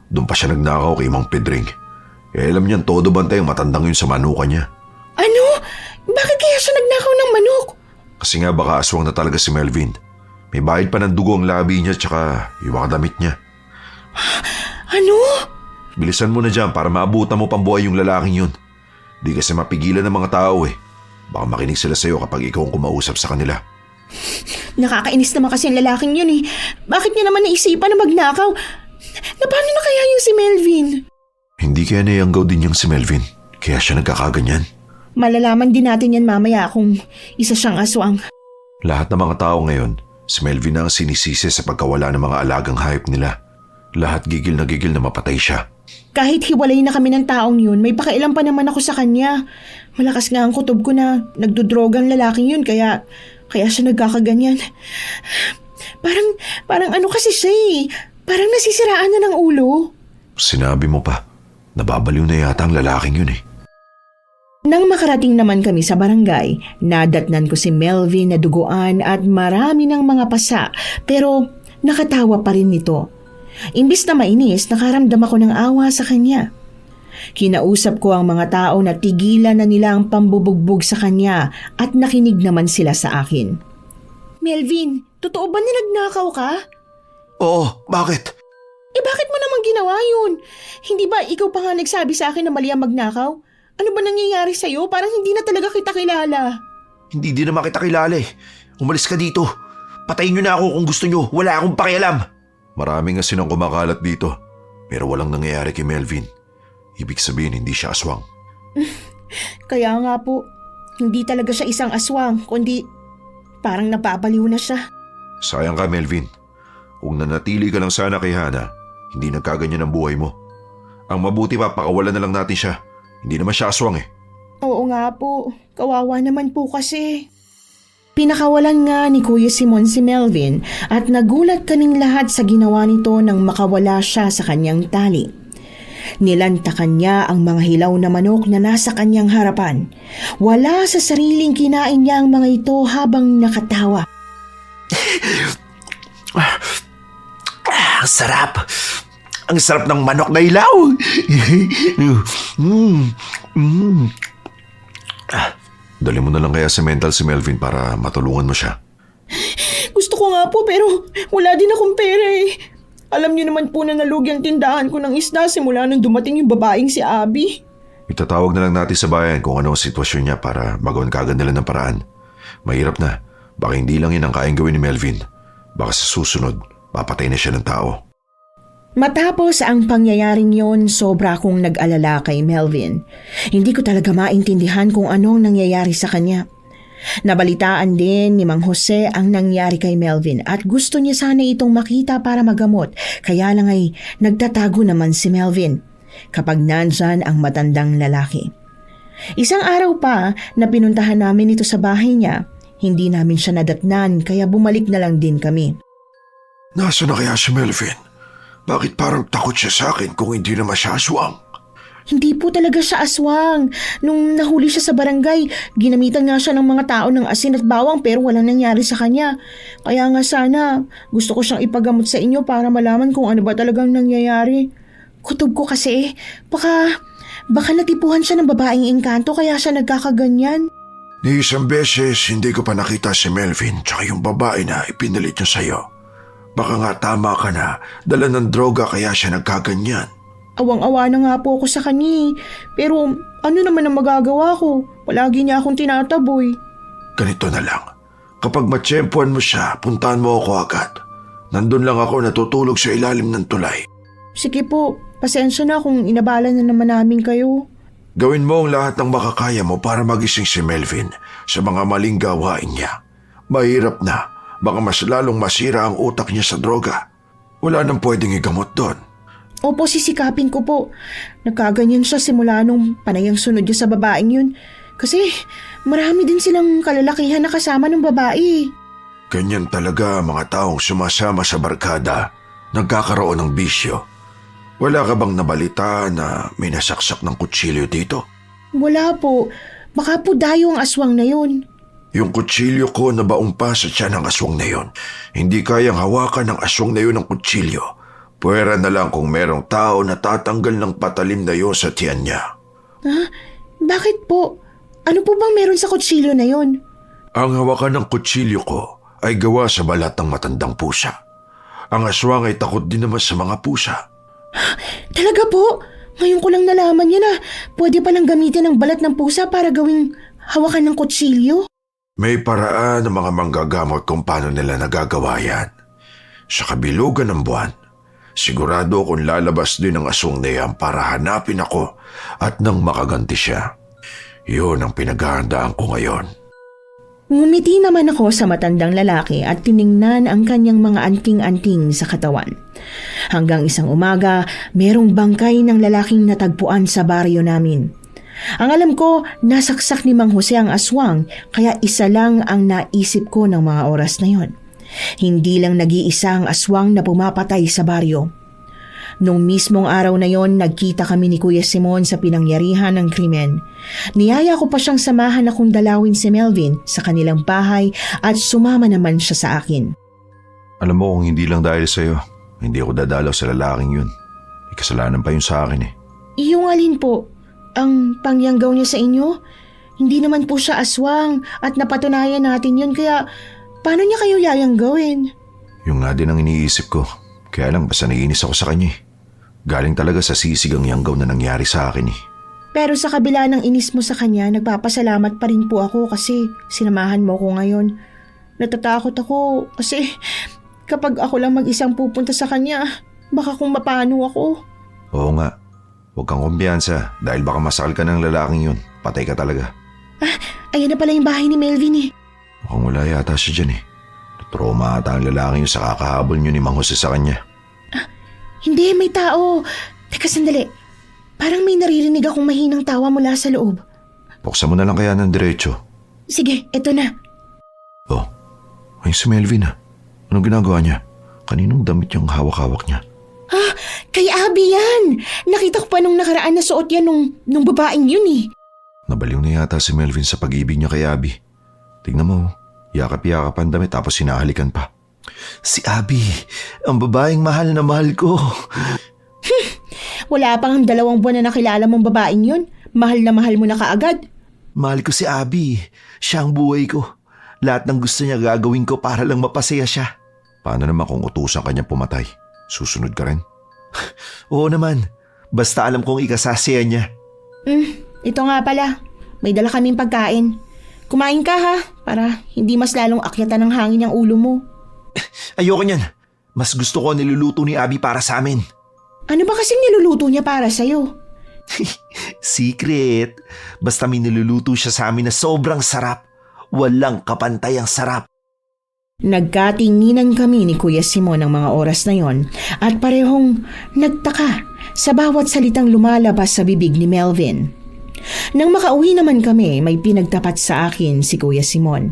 Doon pa siya nagnakaw kay Mang Pedring. Alam niyan todo bantay ang matandang yun sa manuka niya. Ano? Bakit kaya siya nagnakaw ng manok? Kasi nga baka aswang na talaga si Melvin. May bahid pa ng dugo ang labi niya tsaka yung mga damit niya. Ano? Bilisan mo na dyan para maabutan mo pambuhay yung lalaking yun. Di kasi mapigilan ng mga tao eh. Baka makinig sila sa'yo kapag ikaw ang kumausap sa kanila. Nakakainis naman kasi ang lalaking yun eh. Bakit niya naman naisipan na magnakaw? Na paano na kaya yung si Melvin? Hindi kaya nayanggaw din yung si Melvin. Kaya siya nagkakaganyan. Malalaman din natin yan mamaya kung isa siyang aswang. Lahat ng mga tao ngayon, si Melvin na ang sinisisi sa pagkawala ng mga alagang hayop nila. Lahat gigil na mapatay siya. Kahit hiwalay na kami ng taong yun, may pakailan pa naman ako sa kanya. Malakas nga ang kutob ko na nagdudrogang lalaking yun kaya siya nagkakaganyan. Parang ano kasi siya eh. Parang nasisiraan na ng ulo. Sinabi mo pa, nababaliw na yata ang lalaking yun eh. Nang makarating naman kami sa barangay, nadatnan ko si Melvin na duguan at marami ng mga pasa pero nakatawa pa rin nito. Imbis na mainis, nakaramdam ako ng awa sa kanya. Kinausap ko ang mga tao na tigilan na nila ang pambubugbog sa kanya at nakinig naman sila sa akin. Melvin, totoo ba na nagnakaw ka? Oo, bakit? Bakit mo naman ginawa yun? Hindi ba ikaw pa nga nagsabi sa akin na mali ang magnakaw? Ano ba nangyayari sa'yo? Parang hindi na talaga kita kilala. Hindi din naman kita kilala eh. Umalis ka dito. Patayin niyo na ako kung gusto niyo. Wala akong pakialam. Maraming nga sinang kumakalat dito. Pero walang nangyayari kay Melvin. Ibig sabihin hindi siya aswang. Kaya nga po, hindi talaga siya isang aswang, kundi parang napapaliw na siya. Sayang ka, Melvin. Kung nanatili ka lang sana kay Hana, hindi nagkaganyan ang buhay mo. Ang mabuti pa, pakawalan na lang natin siya. Hindi naman siya aswang eh. Oo nga po, kawawa naman po kasi. Pinakawalan nga ni Kuya Simon si Melvin at nagulat kaming lahat sa ginawa nito nang makawala siya sa kanyang tali. Nilantakan niya ang mga hilaw na manok na nasa kanyang harapan. Wala sa sariling kinain niya ang mga ito habang nakatawa. Ang sarap! Ang sarap ng manok na ilaw! Dali mo na lang kaya sa mental si Melvin para matulungan mo siya. Gusto ko nga po pero wala din akong pera eh. Alam niyo naman po na nalugi ang tindahan ko ng isda simula nung dumating yung babaeng si Abby. Itatawag na lang natin sa bayan kung ano ang sitwasyon niya para magawan kagad nila ng paraan. Mahirap na. Baka hindi lang yun ang kayang gawin ni Melvin. Baka sa susunod, papatay na siya ng tao. Matapos ang pangyayaring yon, sobra akong nag-alala kay Melvin. Hindi ko talaga maintindihan kung anong nangyayari sa kanya. Nabalitaan din ni Mang Jose ang nangyari kay Melvin at gusto niya sana itong makita para magamot. Kaya lang ay nagtatago naman si Melvin kapag nandyan ang matandang lalaki. Isang araw pa na pinuntahan namin ito sa bahay niya, hindi namin siya nadatnan kaya bumalik na lang din kami. Nasaan na kaya si Melvin? Bakit parang takot siya sa akin kung hindi naman siya aswang? Hindi po talaga siya aswang. Nung nahuli siya sa barangay, ginamitan nga siya ng mga tao ng asin at bawang pero walang nangyari sa kanya. Kaya nga sana, gusto ko siyang ipagamot sa inyo para malaman kung ano ba talagang nangyayari. Kutob ko kasi, baka natipuhan siya ng babaeng engkanto kaya siya nagkakaganyan. Ni isang beses hindi ko pa nakita si Melvin tsaka yung babae na ipinalit niya sa'yo. Baka nga tama ka na, dala ng droga kaya siya nagkaganyan. Awang-awa na nga po ako sa kanya. Pero ano naman ang magagawa ko? Palagi niya akong tinataboy. Ganito na lang. Kapag matsyempuan mo siya, puntahan mo ako agad. Nandun lang ako natutulog sa ilalim ng tulay. Sige po, pasensya na kung inabala na naman namin kayo. Gawin mo ang lahat ng makakaya mo para magising si Melvin sa mga maling gawain niya. Mahirap na, baka mas lalong masira ang utak niya sa droga. Wala nang pwedeng igamot doon. Opo, sisikapin ko po. Nagkaganyan siya simula nung panayang sunod niya sa babaeng yun. Kasi marami din silang kalalakihan na kasama ng babae. Ganyan talaga ang mga taong sumasama sa barkada, nagkakaroon ng bisyo. Wala ka bang nabalita na may nasaksak ng kutsilyo dito? Wala po. Baka po dayo ang aswang na yun. Yung kutsilyo ko na baong pa sa tiyan ng aswang na yun. Hindi kayang hawakan ng aswang na yun ng kutsilyo. Pwera na lang kung merong tao na tatanggal ng patalim na yun sa tiyan niya. Ha? Bakit po? Ano po bang meron sa kutsilyo na yun? Ang hawakan ng kutsilyo ko ay gawa sa balat ng matandang pusa. Ang aswang ay takot din naman sa mga pusa. Talaga po? Ngayon ko lang nalaman niya na pwede palang gamitin ang balat ng pusa para gawing hawakan ng kutsilyo. May paraan ng mga manggagamot kung paano nila nagagawa yan. Sa kabilugan ng buwan, sigurado akong lalabas din ang aswang na yan para hanapin ako at nang makaganti siya. Yun ang pinaghahandaan ko ngayon. Ngumiti naman ako sa matandang lalaki at tiningnan ang kanyang mga anting-anting sa katawan. Hanggang isang umaga, merong bangkay ng lalaking natagpuan sa baryo namin. Ang alam ko, nasaksak ni Mang Jose ang aswang kaya isa lang ang naisip ko ng mga oras na yon. Hindi lang nag-iisa ang aswang na pumapatay sa baryo. Nung mismong araw na yon, nagkita kami ni Kuya Simon sa pinangyarihan ng krimen. Niyaya ko pa siyang samahan akong dalawin si Melvin sa kanilang bahay at sumama naman siya sa akin. Alam mo kung hindi lang dahil sa'yo, hindi ako dadalaw sa lalaking yun. May kasalanan pa yun sa akin eh. Iyong alin po? Ang pangyanggaw niya sa inyo? Hindi naman po siya aswang at napatunayan natin yun kaya paano niya kayo yayanggawin? Yung nga din ang iniisip ko. Kaya lang basta naiinis ako sa kanya eh. Galing talaga sa sisigang yanggaw na nangyari sa akin eh. Pero sa kabila ng inis mo sa kanya, nagpapasalamat pa rin po ako kasi sinamahan mo ko ngayon. Natatakot ako kasi kapag ako lang mag-isang pupunta sa kanya, baka kung mapano ako. Oo nga. Huwag kang kumpiyansa dahil baka masakal ka ng lalaking yun. Patay ka talaga. Ayan na pala yung bahay ni Melvin eh. Mukhang wala yata siya dyan eh. Trauma ata ang lalaking yun sa kakahabol niyo ni Mang Jose sa kanya. Hindi, may tao. Teka sandali. Parang may naririnig akong mahinang tawa mula sa loob. Buksan mo na lang kaya ng diretso. Sige, eto na. Oh, ayun si Melvin ah. Anong ginagawa niya? Kaninong damit yung hawak-hawak niya? Kay Abby yan! Nakita ko pa nung nakaraan na suot yan nung babaeng yun eh. Nabaliw na yata si Melvin sa pag-ibig niya kay Abby. Tignan mo, yakap-yakap ang damit tapos sinahalikan pa. Si Abby, ang babaeng mahal na mahal ko. Wala pang 2 buwan na nakilala mong babaeng yun. Mahal na mahal mo na kaagad. Mahal ko si Abby. Siya ang buhay ko. Lahat ng gusto niya gagawin ko para lang mapasaya siya. Paano naman kung utusan kanya pumatay? Susunod ka rin? Oo naman. Basta alam kong ikasasaya niya. Ito nga pala. May dala kaming pagkain. Kumain ka ha, para hindi mas lalong akyatan ng hangin ang ulo mo. Ayoko niyan. Mas gusto ko niluluto ni Abby para sa amin. Ano ba kasing niluluto niya para sa'yo? Secret. Basta may niluluto siya sa amin na sobrang sarap. Walang kapantay ang sarap. Nagkatinginan kami ni Kuya Simon ng mga oras na yon at parehong nagtaka sa bawat salitang lumalabas sa bibig ni Melvin. Nang makauwi naman kami, may pinagtapat sa akin si Kuya Simon.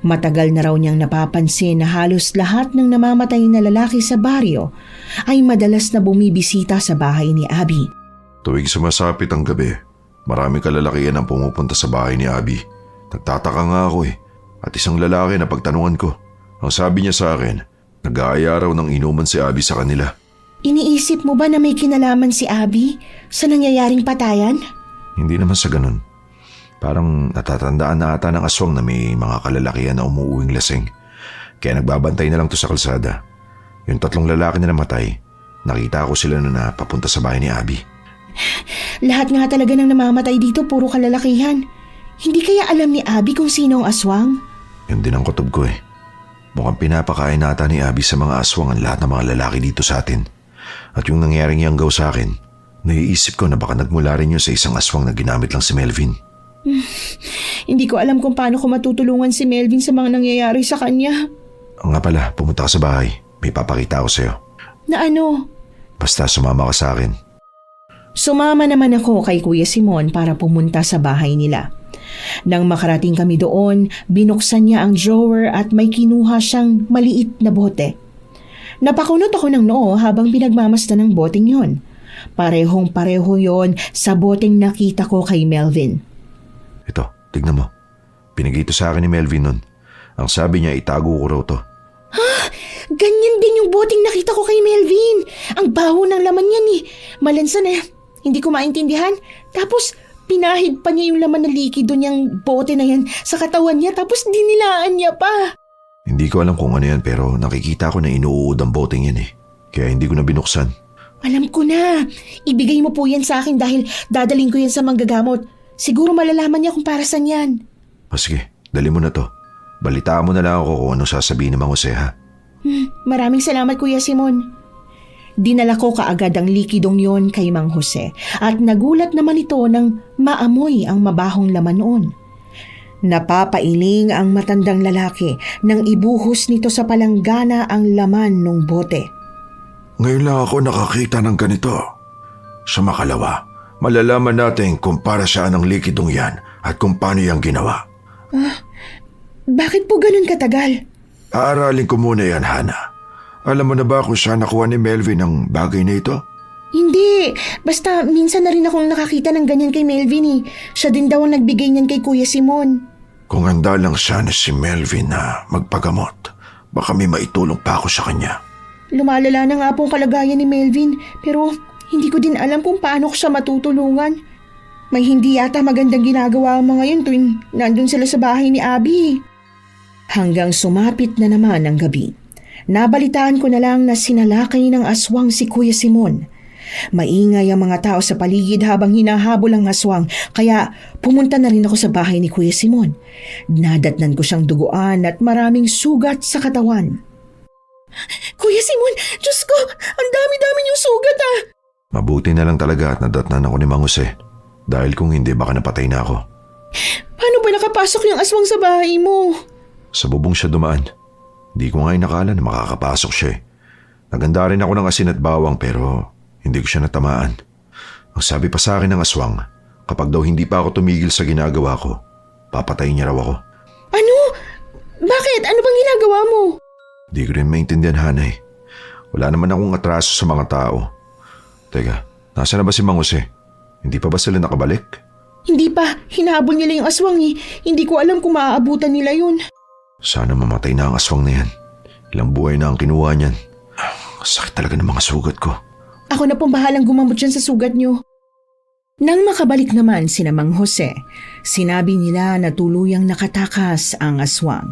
Matagal na raw niyang napapansin na halos lahat ng namamatay na lalaki sa baryo ay madalas na bumibisita sa bahay ni Abby. Tuwing sumasapit ang gabi, maraming kalalakihan ang pumupunta sa bahay ni Abby. Nagtataka nga ako at isang lalaki na pagtanungan ko. Ang sabi niya sa akin, nag-aaya raw ng inuman si Abby sa kanila. Iniisip mo ba na may kinalaman si Abby sa nangyayaring patayan? Hindi naman sa ganun. Parang natatandaan na ata ng aswang na may mga kalalakihan na umuuwing lasing. Kaya nagbabantay na lang to sa kalsada. Yung 3 lalaki na namatay, nakita ko sila na napapunta sa bahay ni Abby. Lahat nga talaga ng namamatay dito puro kalalakihan. Hindi kaya alam ni Abby kung sino ang aswang? Yun din ang kutob ko. Mukhang pinapakain nata ni Abby sa mga aswang ang lahat ng mga lalaki dito sa atin. At yung nangyaring yanggaw sa akin, naiisip ko na baka nagmula rin yun sa isang aswang na ginamit lang si Melvin. Hindi ko alam kung paano ko matutulungan si Melvin sa mga nangyayari sa kanya. Nga pala, pumunta ka sa bahay. May papakita ako sa'yo. Na ano? Basta sumama ka sa akin. Sumama naman ako kay Kuya Simon para pumunta sa bahay nila. Nang makarating kami doon, binuksan niya ang drawer at may kinuha siyang maliit na bote. Napakunot ako ng noo habang pinagmamasdan ng boteng yon. Parehong-pareho yon sa boteng nakita ko kay Melvin. Ito, tignan mo. Pinigay ito sa akin ni Melvin nun. Ang sabi niya, itago ko raw to. Ganyan din yung boteng nakita ko kay Melvin. Ang baho ng laman yan eh. Malansa na, hindi ko maintindihan. Tapos, pinahid pa niya yung laman na likido niyang bote na yan sa katawan niya tapos dinilaan niya pa. Hindi ko alam kung ano yan pero nakikita ko na inuud ang boteng yan eh. Kaya hindi ko na binuksan. Alam ko na. Ibigay mo po yan sa akin dahil dadaling ko yan sa manggagamot. Siguro malalaman niya kung para saan yan. Sige, dali mo na to. Balitaan mo na lang ako kung ano sasabihin ni Mang Jose ha. Maraming salamat Kuya Simon. Dinala ko kaagad ang likidong yon kay Mang Jose at nagulat naman ito nang maamoy ang mabahong laman noon. Napapailing ang matandang lalaki nang ibuhos nito sa palanggana ang laman ng bote. Ngayon lang ako nakakita ng ganito. Sa makalawa, malalaman natin kung para saan ang likidong yan at kung paano yung ginawa. Bakit po ganun katagal? Aaralin ko muna yan, Hana. Alam mo na ba kung saan nakuha ni Melvin ang bagay na ito? Hindi. Basta minsan na rin akong nakakita ng ganyan kay Melvin eh. Siya din daw ang nagbigay niyan kay Kuya Simon. Kung handa lang sana si Melvin na magpagamot, baka may maitulong pa ako sa kanya. Lumalala na nga pong kalagayan ni Melvin pero hindi ko din alam kung paano ko siya matutulungan. May hindi yata magandang ginagawa ang mga yun tuwing nandun sila sa bahay ni Abby. Hanggang sumapit na naman ang gabi. Nabalitaan ko na lang na sinalakay ng aswang si Kuya Simon. Maingay ang mga tao sa paligid habang hinahabol ang aswang kaya pumunta na rin ako sa bahay ni Kuya Simon. Nadatnan ko siyang duguan at maraming sugat sa katawan. Kuya Simon, Diyos ko, ang dami-dami niyong sugat ah! Mabuti na lang talaga at nadatnan ako ni Mang Jose. Dahil kung hindi baka napatay na ako. Paano ba nakapasok yung aswang sa bahay mo? Sa bubong siya dumaan. Di ko nga inakala na makakapasok siya eh. Naganda rin ako ng asin at bawang pero hindi ko siya natamaan. Ang sabi pa sa akin ng aswang, kapag daw hindi pa ako tumigil sa ginagawa ko, papatayin niya raw ako. Ano? Bakit? Ano bang ginagawa mo? Di ko rin maintindihan, Hana eh. Wala naman akong atraso sa mga tao. Teka, nasa na ba si Mang Jose? Hindi pa ba sila nakabalik? Hindi pa, hinahabol nila yung aswang eh. Hindi ko alam kung maaabutan nila yun. Sana mamatay na ang aswang na yan. Ilang buhay na ang kinuha niyan. Sakit talaga ng mga sugat ko. Ako na pong bahalang gumamot dyan sa sugat nyo. Nang makabalik naman sina Mang Jose, sinabi nila na tuluyang nakatakas ang aswang.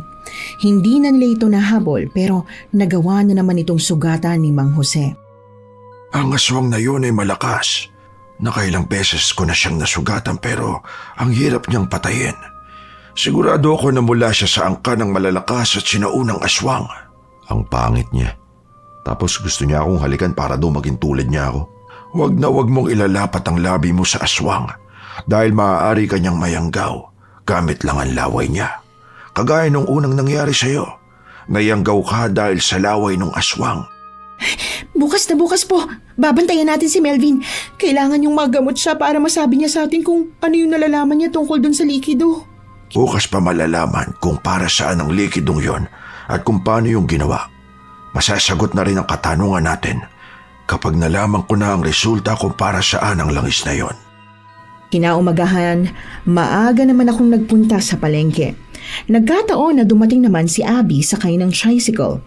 Hindi na nila ito nahabol pero nagawa na naman itong sugatan ni Mang Jose. Ang aswang na yun ay malakas. Nakailang beses ko na siyang nasugatan pero ang hirap niyang patayin. Sigurado ako na mula siya sa angkan ng malalakas at sinaunang aswang. Ang pangit niya. Tapos gusto niya akong halikan para daw maging tulad niya ako. Huwag na huwag mong ilalapat ang labi mo sa aswang dahil maaari kanyang mayanggaw gamit lang ang laway niya. Kagaya nung unang nangyari sa'yo. Nayanggaw ka dahil sa laway ng aswang. Bukas na bukas po. Babantayan natin si Melvin. Kailangan yung magamot siya para masabi niya sa atin kung ano yung nalalaman niya tungkol dun sa likido. Bukas pa malalaman kung para saan ang likidong yon at kung paano yung ginawa. Masasagot na rin ang katanungan natin kapag nalaman ko na ang resulta kung para saan ang langis na yon. Kinaumagahan, maaga naman akong nagpunta sa palengke. Nagkataon na dumating naman si Abby sakay ng tricycle.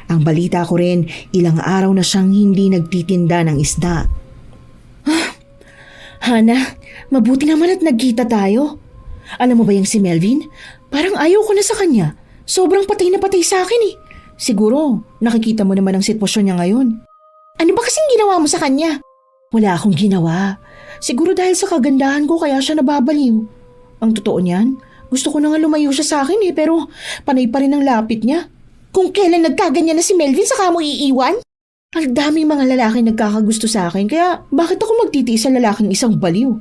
Ang balita ko rin, ilang araw na siyang hindi nagtitinda ng isda. Hana, mabuti naman at nagkita tayo. Alam mo ba yung si Melvin? Parang ayaw ko na sa kanya. Sobrang patay na patay sa akin eh. Siguro, nakikita mo naman ang sitwasyon niya ngayon. Ano ba kasing ginawa mo sa kanya? Wala akong ginawa. Siguro dahil sa kagandahan ko kaya siya nababaliw. Ang totoo niyan, gusto ko na nga lumayo siya sa akin eh pero panay pa rin ang lapit niya. Kung kailan nagkaganyan na si Melvin saka mo iiwan? Ang daming mga lalaki nagkakagusto sa akin kaya bakit ako magtitiis sa lalaking isang baliw?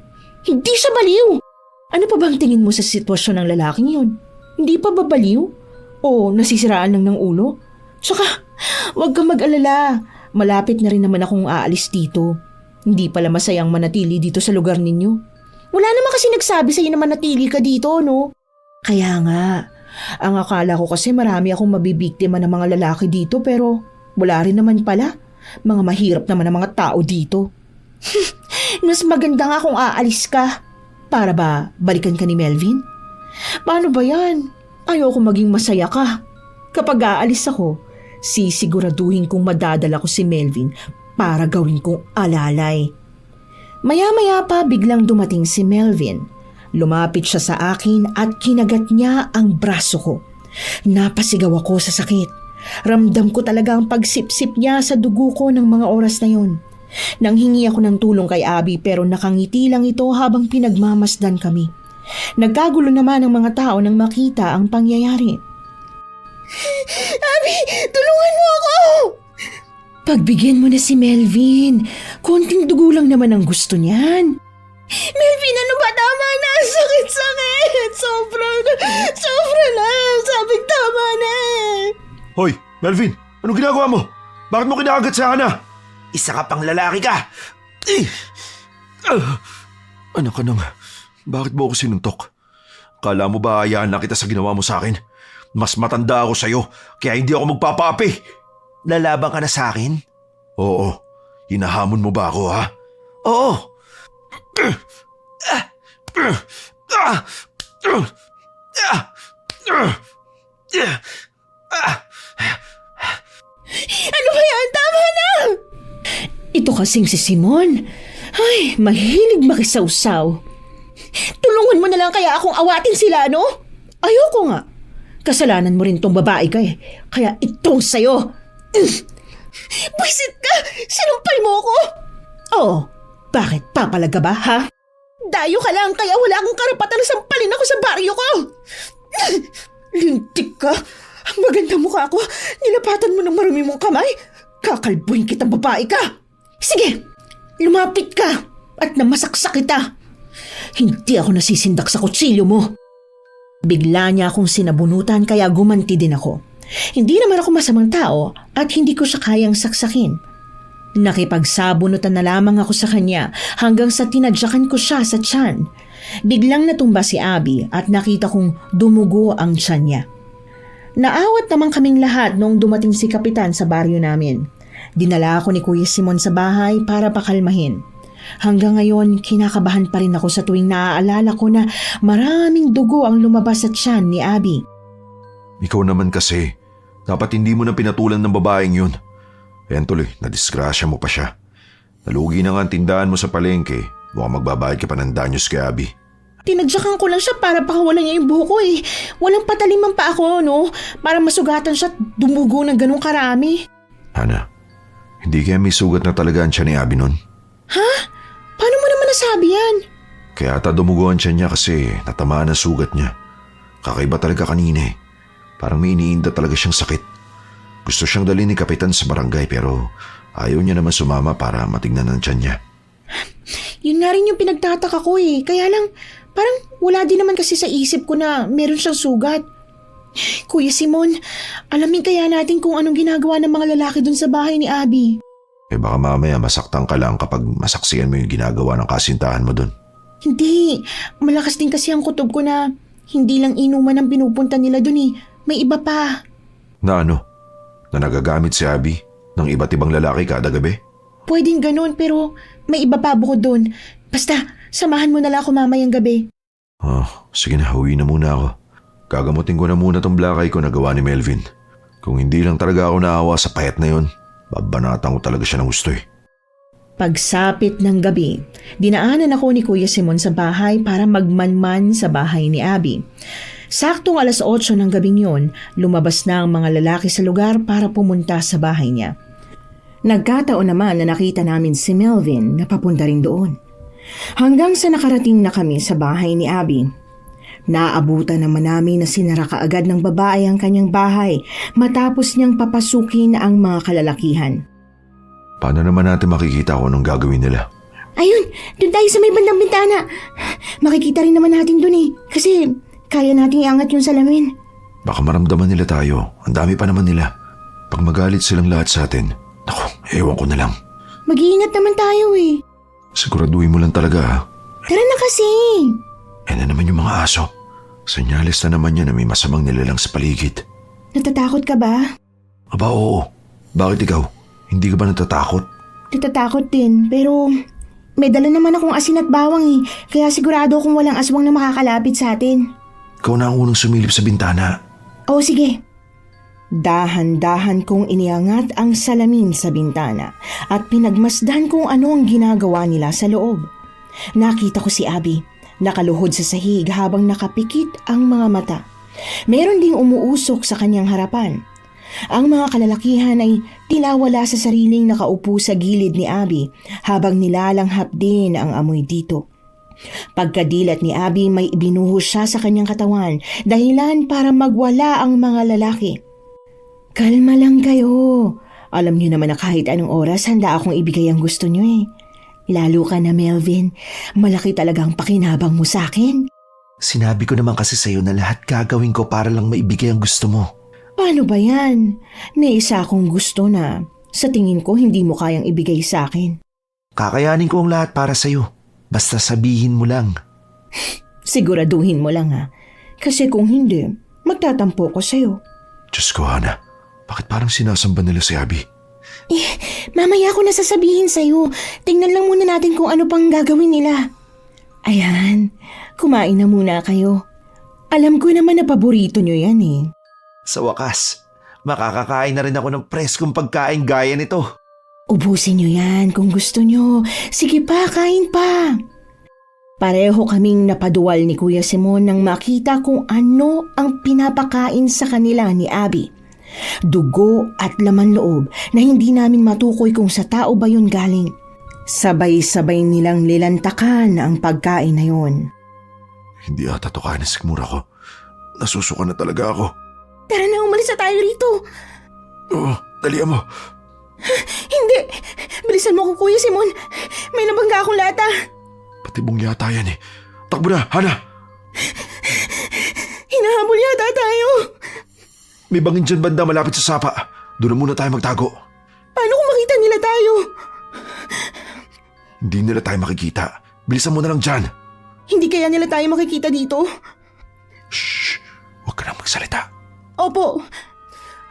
Hindi siya baliw! Ano pa bang tingin mo sa sitwasyon ng lalaking yun? Hindi pa ba baliw? O nasisiraan lang ng ulo? Tsaka, huwag kang mag-alala. Malapit na rin naman akong aalis dito. Hindi pala masayang manatili dito sa lugar ninyo. Wala naman kasi nagsabi sa'yo na manatili ka dito, no? Kaya nga, ang akala ko kasi marami akong mabibiktima ng mga lalaki dito pero wala rin naman pala. Mga mahirap naman ang mga tao dito. Mas maganda nga kung aalis ka. Para ba balikan ka ni Melvin? Paano ba yan? Ayoko maging masaya ka. Kapag aalis ako, sisiguraduhin kong madadala ko si Melvin para gawin kong alalay. Maya-maya pa biglang dumating si Melvin. Lumapit siya sa akin at kinagat niya ang braso ko. Napasigaw ako sa sakit. Ramdam ko talaga ang pagsipsip niya sa dugo ko ng mga oras na yon. Nanghingi ako ng tulong kay Abby pero nakangiti lang ito habang pinagmamasdan kami. Nagkagulo naman ang mga tao nang makita ang pangyayari. Abby, tulungan mo ako! Pagbigyan mo na si Melvin. Konting dugo lang naman ang gusto niyan. Melvin, ano ba? Tama na. Sakit-sakit. Sobra na. Sabing tama na. Hoy, Melvin! Anong ginagawa mo? Bakit mo kinakagat sa Hana? Isa ka pang lalaki ka! Anak ka nang, bakit mo ako sinuntok? Kala mo ba hayaan na kita sa ginawa mo sa akin? Mas matanda ako sa'yo, kaya hindi ako magpapaapi. Lalaban ka na sa akin? Oo. Hinahamon mo ba ako, ha? Oo. Ano ba yan? Tama na! Ito kasing si Simon. Ay, mahilig makisawsaw. Tulungan mo na lang kaya akong awatin sila, no? Ayoko nga. Kasalanan mo rin tong babae ka eh. Kaya ito sa'yo. Buisit ka! Sinumpal mo ako! Oo. Bakit? Papalaga ba, ha? Dayo ka lang kaya wala akong karapatan na sampalin ako sa baryo ko. Lintik ka. Ang maganda mukha ko. Nilapatan mo ng marumi mong kamay. Kakalbuhin kitang babae ka. Sige, lumapit ka at namasaksak kita. Hindi ako nasisindak sa kutsilyo mo. Bigla niya akong sinabunutan kaya gumanti din ako. Hindi naman ako masamang tao at hindi ko siya kayang saksakin. Nakipagsabunutan na lamang ako sa kanya hanggang sa tinadyakan ko siya sa tiyan. Biglang natumba si Abby at nakita kong dumugo ang tiyan niya. Naawat naman kaming lahat noong dumating si Kapitan sa baryo namin. Dinala ako ni Kuya Simon sa bahay para pakalmahin. Hanggang ngayon, kinakabahan pa rin ako sa tuwing naaalala ko na maraming dugo ang lumabas sa tiyan ni Abby. Ikaw naman kasi, dapat hindi mo na pinatulan ng babaeng yun. Ayan tuloy, nadisgrasya mo pa siya. Nalugi na nga ang tindahan mo sa palengke, mukhang magbabayad ka pa ng danyos kay Abby. Tinadyakan ko lang siya para pakawalan niya yung buhok ko eh. Walang pataliman pa ako, no? Para masugatan siya at dumugo ng ganun karami. Hana, hindi kaya may sugat na talaga ang tiyan ni Abby nun? Ha? Paano mo naman nasabi yan? Kaya ata dumugo ang tiyan niya kasi natamaan ang sugat niya. Kakaiba talaga kanina eh. Parang may iniinda talaga siyang sakit. Gusto siyang dalhin ni Kapitan sa barangay pero ayaw niya naman sumama para matignan ang tiyan niya. Yun nga rin yung pinagtataka ko eh. Kaya lang, parang wala din naman kasi sa isip ko na meron siyang sugat. Kuya Simon, alamin kaya natin kung anong ginagawa ng mga lalaki dun sa bahay ni Abby. Eh baka mamaya masaktan ka lang kapag masaksiyan mo yung ginagawa ng kasintahan mo dun. Hindi, malakas din kasi ang kutob ko na hindi lang inuman ang pinupunta nila dun eh. May iba pa. Na ano? Na nagagamit si Abby ng iba't ibang lalaki kada gabi? Pwedeng ganun pero may iba pa bukod dun. Basta, samahan mo na lang ako mamayang gabi. Sige na, uwi na muna ako. Gagamutin ko na muna tong black eye ko na gawa ni Melvin. Kung hindi lang talaga ako naawa sa payat na yon, babanatan ko talaga siya ng gusto eh. Pagsapit ng gabi, dinaanan ako ni Kuya Simon sa bahay para magmanman sa bahay ni Abby. Saktong 8:00 ng gabing yon, lumabas na ang mga lalaki sa lugar para pumunta sa bahay niya. Nagkataon naman na nakita namin si Melvin na papunta rin doon. Hanggang sa nakarating na kami sa bahay ni Abby. Naabutan naman namin na sinara kaagad ng babae ang kanyang bahay matapos niyang papasukin ang mga kalalakihan. Paano naman natin makikita kung anong gagawin nila? Ayun, doon tayo sa may bandang bintana. Makikita rin naman natin doon eh, kasi kaya nating iangat yung salamin. Baka maramdaman nila tayo. Ang dami pa naman nila. Pag magalit silang lahat sa atin, naku, ewan ko na lang. Mag-iingat naman tayo eh. Siguraduhin mo lang talaga ha. Tara na kasi. Na naman yung mga aso. Senyales na naman yan na may masamang nilalang sa paligid. Natatakot ka ba? Aba oo. Bakit ikaw? Hindi ka ba natatakot? Natatakot din, pero may dala naman akong asin at bawang eh. Kaya sigurado kung walang aswang na makakalapit sa atin. Ikaw na ang unang sumilip sa bintana. Oo, sige. Dahan-dahan kong iniangat ang salamin sa bintana at pinagmasdan kung ano ang ginagawa nila sa loob. Nakita ko si Abby, nakaluhod sa sahig habang nakapikit ang mga mata. Meron ding umuusok sa kanyang harapan. Ang mga kalalakihan ay tila wala sa sariling nakaupo sa gilid ni Abby habang nilalanghap din ang amoy dito. Pagkadilat ni Abby may ibinuhos siya sa kanyang katawan dahilan para magwala ang mga lalaki. Kalma lang kayo. Alam niyo naman na kahit anong oras handa akong ibigay ang gusto niyo eh. Lalo ka na Melvin, malaki talagang pakinabang mo sa akin. Sinabi ko naman kasi sa'yo na lahat gagawin ko para lang maibigay ang gusto mo. Paano ba yan? May isa akong gusto na sa tingin ko hindi mo kayang ibigay sa akin. Kakayanin ko ang lahat para sa'yo. Basta sabihin mo lang. Siguraduhin mo lang ha. Kasi kung hindi, magtatampo ko sa'yo. Diyos ko, Hana. Bakit parang sinasamba nila si Abby? Mamaya ko na sasabihin sa'yo. Tingnan lang muna natin kung ano pang gagawin nila. Ayan, kumain na muna kayo. Alam ko naman na paborito nyo yan eh. Sa wakas, makakakain na rin ako ng preskong pagkain gaya nito. Ubusin nyo yan kung gusto nyo. Sige pa, kain pa. Pareho kaming napaduwal ni Kuya Simon nang makita kung ano ang pinapakain sa kanila ni Abby. Dugo at laman loob na hindi namin matukoy kung sa tao ba yun galing. Sabay-sabay nilang lilantakan ang pagkain na yun. Hindi ata to kain sa sikmura ko. Nasusuka na talaga ako. Tara na, umalis na tayo rito. Oo, dalian mo. Hindi, bilisan mo ko Kuya Simon. May nabangga akong lata. Patibong yata yan eh. Takbo na, Hana! Hinahabol yata tayo. May bangin dyan banda malapit sa sapa. Doon na muna tayo magtago. Paano kung makita nila tayo? Hindi nila tayo makikita. Bilisan mo na lang dyan. Hindi kaya nila tayo makikita dito? Shh! Huwag ka nang magsalita. Opo.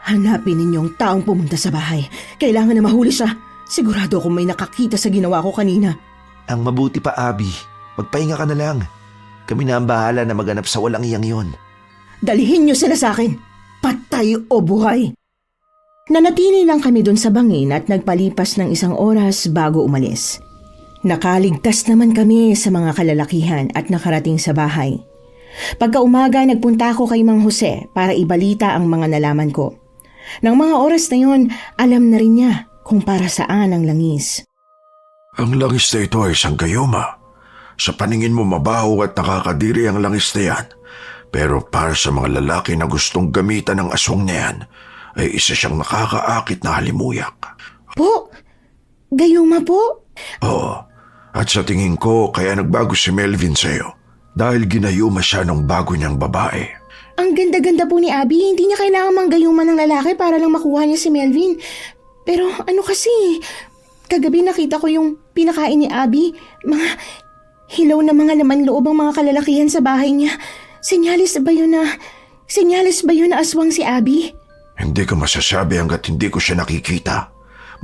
Hanapin ninyo ang taong pumunta sa bahay. Kailangan na mahuli siya. Sigurado akong may nakakita sa ginawa ko kanina. Ang mabuti pa, Abby. Magpahinga ka na lang. Kami na ang bahala na maganap sa walang iyang yon. Dalihin niyo sila sa akin. Patay o buhay. Nanatili lang kami doon sa bangin at nagpalipas ng 1 oras bago umalis. Nakaligtas naman kami sa mga kalalakihan at nakarating sa bahay. Pagka umaga, nagpunta ako kay Mang Jose para ibalita ang mga nalaman ko. Nang mga oras na yon, alam na rin niya kung para saan ang langis. Ang langis na ito ay isang gayuma. Sa paningin mo mabaho at nakakadiri ang langis na yan. Pero para sa mga lalaki na gustong gamitan ng aswang na yan, ay isa siyang nakakaakit na halimuyak. Po? Gayuma po? Oo. At sa tingin ko, kaya nagbago si Melvin sa'yo. Dahil ginayuma siya ng bago niyang babae. Ang ganda-ganda po ni Abby. Hindi niya kailangan manggayuma ng lalaki para lang makuha niya si Melvin. Pero ano kasi, kagabi nakita ko yung pinakain ni Abby. Mga hilaw na mga laman loob ang mga kalalakihan sa bahay niya. Senyalis ba yun na aswang si Abby? Hindi ko masasabi hanggat hindi ko siya nakikita.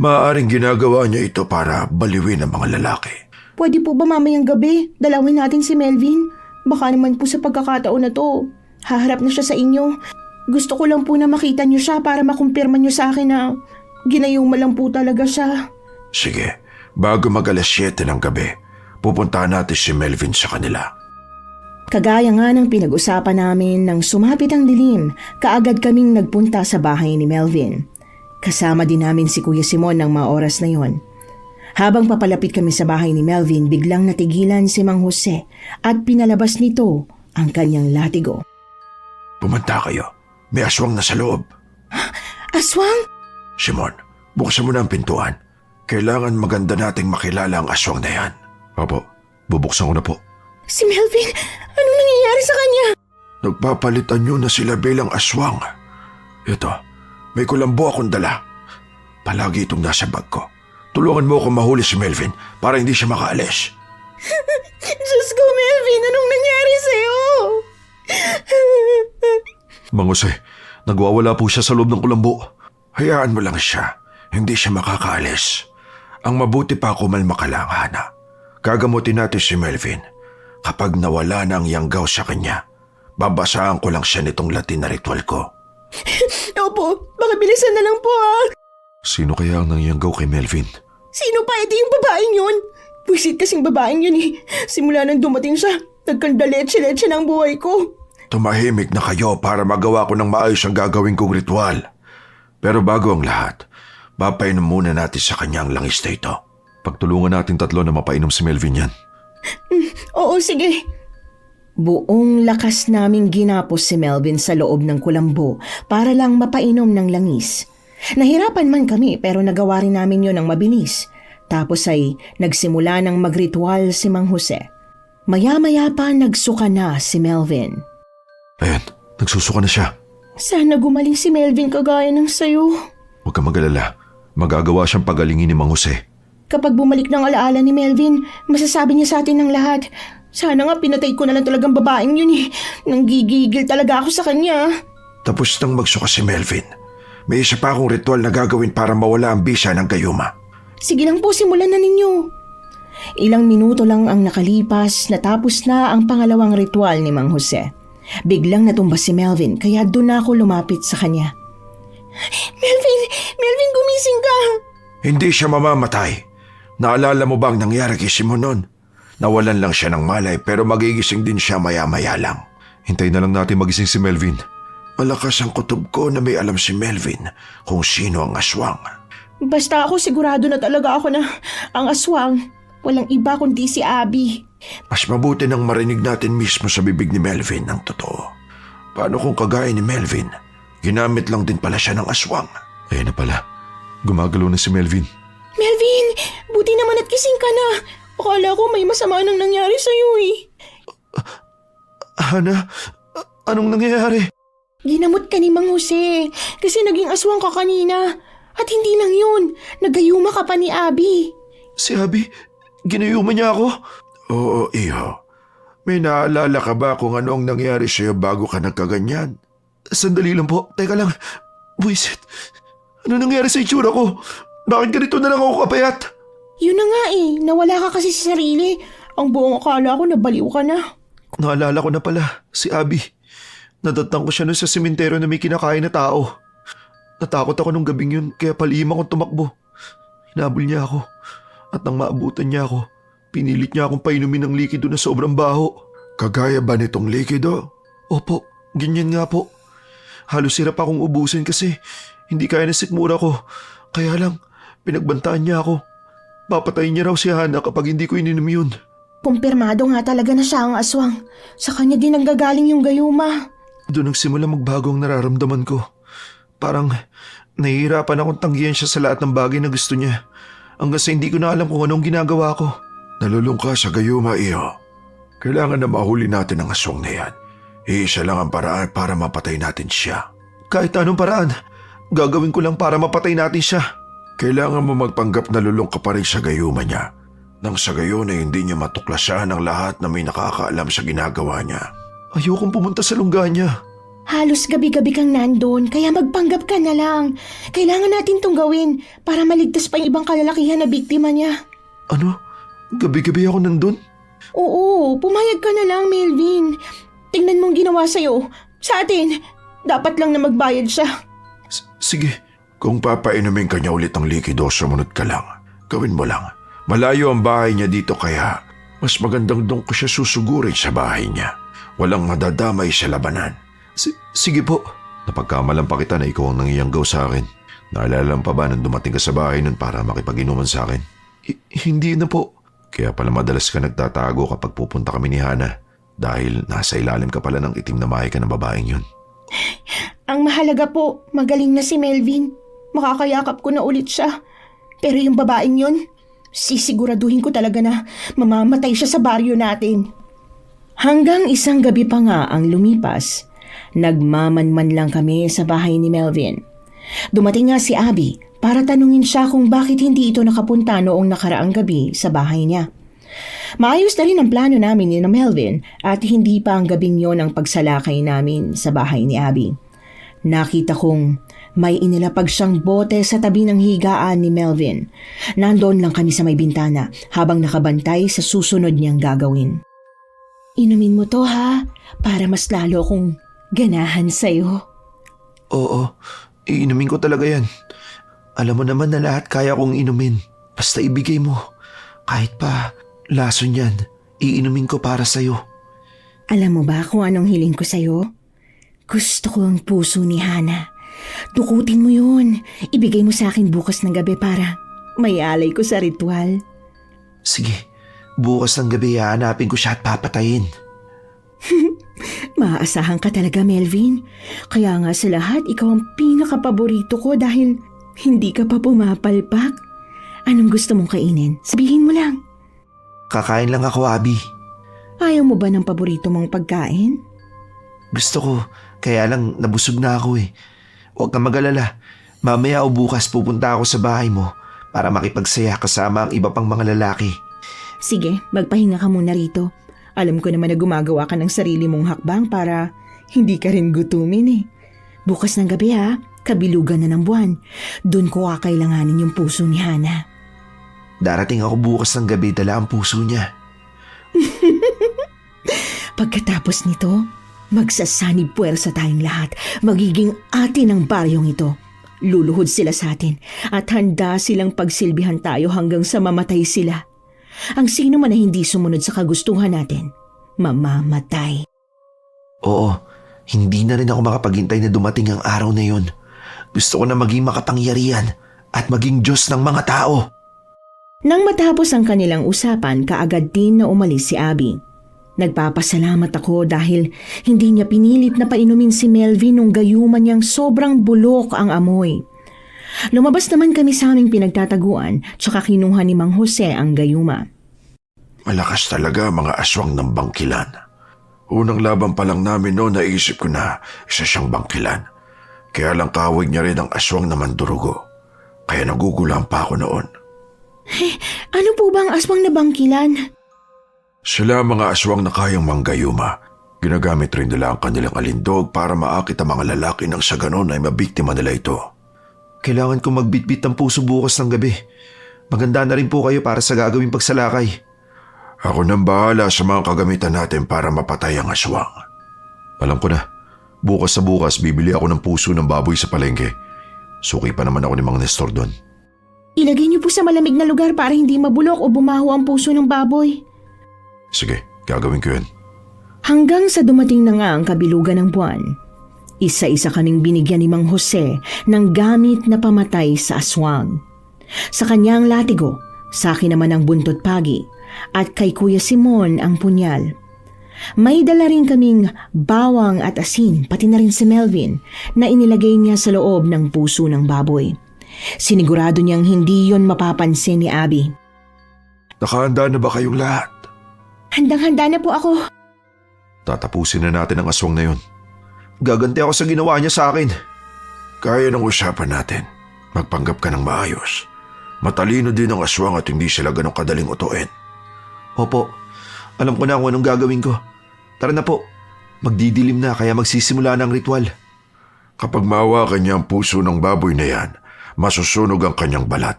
Maaaring ginagawa niya ito para baliwin ang mga lalaki. Pwede po ba mamayang gabi dalawin natin si Melvin? Baka naman po sa pagkakataon na to, haharap na siya sa inyo. Gusto ko lang po na makita niyo siya para makumpirma niyo sa akin na ginayuma lang po talaga siya. Sige, bago mag-alas 7 ng gabi, pupuntahan natin si Melvin sa kanila. Kagaya nga ng pinag-usapan namin nang sumapit ang dilim, kaagad kaming nagpunta sa bahay ni Melvin. Kasama din namin si Kuya Simon ng mga oras na yon. Habang papalapit kami sa bahay ni Melvin, biglang natigilan si Mang Jose at pinalabas nito ang kanyang latigo. Pumunta kayo. May aswang na sa loob. Aswang? Simon, buksan mo na ang pintuan. Kailangan maganda nating makilala ang aswang na yan. Opo, bubuksan ko na po. Si Melvin, anong nangyayari sa kanya? Nagpapalitan nyo na sila bilang aswang. Ito, may kulambo akong dala. Palagi itong nasa bag ko. Tulungan mo ako mahuli si Melvin para hindi siya makaalis. Diyos ko, Melvin, anong nangyari sa'yo? Mang Jose, nagwawala po siya sa loob ng kulambo. Hayaan mo lang siya. Hindi siya makakaalis. Ang mabuti pa kumalma ka lang, Hana. Gagamutin natin si Melvin. Kapag nawala na ang yanggaw sa kanya, babasahan ko lang siya nitong Latin na ritual ko. Opo, baka bilisan na lang po Sino kaya ang nangyanggaw kay Melvin? Sino pa? Edi yung babaeng yun. Pusit kasing babaeng yun Simula nang dumating siya, nagkandaletse-letse ng buhay ko. Tumahimik na kayo para magawa ko ng maayos ang gagawin kong ritual. Pero bago ang lahat, papainom muna natin sa kanya ang langis na ito. Pagtulungan natin tatlo na mapainom si Melvin yan. Oo, sige. Buong lakas naming ginapos si Melvin sa loob ng kulambo para lang mapainom ng langis. Nahirapan man kami pero nagawa rin namin yon ng mabilis. Tapos ay nagsimula ng magritual si Mang Jose. Maya-maya pa nagsuka na si Melvin. Ayan, nagsusuka na siya. Sana gumaling si Melvin kagaya ng sayo. Huwag kang mag-alala. Magagawa siyang pagalingin ni Mang Jose. Kapag bumalik ng alaala ni Melvin, masasabi niya sa atin ng lahat. Sana nga pinatay ko na lang talagang babaeng yun Nanggigigil talaga ako sa kanya. Tapos nang magsuka si Melvin, may isa pa akong ritual na gagawin para mawala ang bisa ng gayuma. Sige lang po, simulan na ninyo. Ilang minuto lang ang nakalipas, natapos na ang pangalawang ritual ni Mang Jose. Biglang natumba si Melvin kaya doon ako lumapit sa kanya. Melvin, gumising ka! Hindi siya mamamatay. Naalala mo ba ang nangyari kay Simon noon? Nawalan lang siya ng malay pero magigising din siya maya-maya lang. Hintayin na lang natin magising si Melvin. Malakas ang kutob ko na may alam si Melvin kung sino ang aswang. Basta ako sigurado na talaga ako na ang aswang. Walang iba kundi si Abby. Mas mabuti nang marinig natin mismo sa bibig ni Melvin ang totoo. Paano kung kagaya ni Melvin, ginamit lang din pala siya ng aswang? Ayun na pala, gumagalaw na si Melvin. Melvin, buti naman at kising ka na. Akala ko may masama nang nangyari sa'yo Hana, anong nangyayari? Ginamot ka ni Mang Jose kasi naging aswang ka kanina. At hindi lang yun, nagayuma ka pa ni Abby. Si Abby, ginayuma niya ako? Oo, iho. May naalala ka ba kung ano ang nangyari sa'yo bago ka nagkaganyan? Sandali lang po, teka lang. Buisit, ano nangyari sa itsura ko? Bakit ganito na lang ako kapayat? Yun na nga nawala ka kasi sa sarili. Ang buong akala ko nabaliw ka na. Naalala ko na pala, si Abby. Nadatang ko siya nun sa sementeryo na may kinakain na tao. Natakot ako nung gabing yun kaya palihim akong tumakbo. Hinabol niya ako at nang maabutan niya ako, pinilit niya akong painumin ng likido na sobrang baho. Kagaya ba nitong likido? Opo, ganyan nga po. Halos hirap akong ubusin kasi hindi kaya ng sikmura ko. Kaya lang, pinagbantaan niya ako. Papatayin niya raw si Hana kapag hindi ko ininom yun. Kumpirmado nga talaga na siya ang aswang. Sa kanya din nanggagaling yung gayuma. Doon nagsimula magbago ang nararamdaman ko. Parang nahihirapan akong tanggihan siya sa lahat ng bagay na gusto niya. Hanggang sa hindi ko na alam kung anong ginagawa ko. Nalulungka sa gayuma, iyo. Kailangan na mahuli natin ang aswang na yan. Iisa lang ang paraan para mapatay natin siya. Kahit anong paraan, gagawin ko lang para mapatay natin siya. Kailangan mo magpanggap na lulungka pa rin sa gayuma niya. Nang sa gayon ay hindi niya matuklasan ang lahat na may nakakaalam sa ginagawa niya. Ayokong pumunta sa lungga niya. Halos gabi-gabi kang nandun, kaya magpanggap ka na lang. Kailangan natin tong gawin para maligtas pa yung ibang kalalakihan na biktima niya. Ano? Gabi-gabi ako nandun? Oo, pumayag ka na lang, Melvin. Tingnan mong ginawa sa'yo. Sa atin, dapat lang na magbayad siya. Sige, kung papainumin ka niya ulit ang likido, sumunod ka lang. Gawin mo lang. Malayo ang bahay niya dito kaya mas magandang doon ko siya susugurin sa bahay niya. Walang madadamay sa labanan. Sige po. Napagkamalan pa kita na ikaw ang nangiyanggaw sa akin. Naalala pa ba nang dumating ka sa bahay nun para makipag-inuman sa akin? Hindi na po. Kaya pala madalas ka nagtatago kapag pupunta kami ni Hana dahil nasa ilalim ka pala ng itim na mahika ng babaeng yun. Ang mahalaga po, magaling na si Melvin. Makakayakap ko na ulit siya. Pero yung babaeng yun, sisiguraduhin ko talaga na mamamatay siya sa baryo natin. Hanggang isang gabi pa nga ang lumipas, nagmamanman lang kami sa bahay ni Melvin. Dumating nga si Abby para tanungin siya kung bakit hindi ito nakapunta noong nakaraang gabi sa bahay niya. Maayos na rin ang plano namin ni Melvin at hindi pa ang gabing yon ang pagsalakay namin sa bahay ni Abby. Nakita kong may inilapag siyang bote sa tabi ng higaan ni Melvin. Nandoon lang kami sa may bintana habang nakabantay sa susunod niyang gagawin. Inumin mo to ha, para mas lalo kong ganahan sa'yo. Oo, iinumin ko talaga yan. Alam mo naman na lahat kaya kong inumin. Basta ibigay mo. Kahit pa laso niyan, iinumin ko para sa'yo. Alam mo ba kung anong hiling ko sa'yo? Gusto ko ang puso ni Hana. Dukutin mo yun. Ibigay mo sa akin bukas ng gabi para may alay ko sa ritual. Sige, bukas ng gabi hahanapin ko siya at papatayin. Maaasahan ka talaga, Melvin. Kaya nga sa lahat, ikaw ang pinakapaborito ko dahil hindi ka pa pumapalpak. Anong gusto mong kainin? Sabihin mo lang. Kakain lang ako, Abby. Ayaw mo ba ng paborito mong pagkain? Gusto ko, kaya lang nabusog na ako eh. Huwag kang mag-alala. Mamaya o bukas pupunta ako sa bahay mo para makipagsaya kasama ang iba pang mga lalaki. Sige, magpahinga ka muna rito. Alam ko naman na gumagawa ka ng sarili mong hakbang para hindi ka rin gutumin eh. Bukas ng gabi ha, kabilugan na ng buwan. Doon ko kakailanganin yung puso ni Hana. Darating ako bukas ng gabi, dala ang puso niya. Pagkatapos nito, magsasanib puwersa tayong lahat. Magiging atin ang baryong ito. Luluhod sila sa atin at handa silang pagsilbihan tayo hanggang sa mamatay sila. Ang sino man na hindi sumunod sa kagustuhan natin, mamamatay. Oo, hindi na rin ako makapaghintay na dumating ang araw na yun. Gusto ko na maging makapangyarihan at maging Diyos ng mga tao. Nang matapos ang kanilang usapan, kaagad din na umalis si Abby. Nagpapasalamat ako dahil hindi niya pinilit na painumin si Melvin nung gayuman niyang sobrang bulok ang amoy. Lumabas naman kami sa aming pinagtataguan tsaka kinuha ni Mang Jose ang gayuma. Malakas talaga mga aswang ng bangkilan. Unang laban pa lang namin noon naisip ko na isa siyang bangkilan. Kaya lang kawig niya rin ang aswang na mandurugo. Kaya nagugulan pa ako noon. Ano po ba ang aswang na bangkilan? Sila mga aswang na kayang manggayuma. Ginagamit rin nila ang kanilang alindog para maakit ang mga lalaki nang sa ganon ay mabiktima nila ito. Kailangan kong magbitbit ng puso bukas ng gabi. Maganda na rin po kayo para sa gagawing pagsalakay. Ako nang bahala sa mga kagamitan natin para mapatay ang aswang. Alam ko na, bukas sa bukas bibili ako ng puso ng baboy sa palengke. Suki pa naman ako ni Mang Nestor doon. Ilagay niyo po sa malamig na lugar para hindi mabulok o bumaho ang puso ng baboy. Sige, gagawin ko yun. Hanggang sa dumating na nga ang kabilugan ng buwan, isa-isa kaming binigyan ni Mang Jose ng gamit na pamatay sa aswang. Sa kanya ang latigo, sa akin naman ang buntot pagi, at kay Kuya Simon ang punyal. May dala rin kaming bawang at asin, pati na rin si Melvin, na inilagay niya sa loob ng puso ng baboy. Sinigurado niyang hindi yon mapapansin ni Abby. Nakahanda na ba kayong lahat? Handang-handa na po ako. Tatapusin na natin ang aswang na yun. Gaganti ako sa ginawa niya sa akin. Kaya ng usapan natin. Magpanggap ka ng maayos. Matalino din ang aswang at hindi sila ganong kadaling utuin. Opo, alam ko na kung anong gagawin ko. Tara na po. Magdidilim na kaya magsisimula na ang ritual. Kapag mahawakan niya ang puso ng baboy na yan, masusunog ang kanyang balat.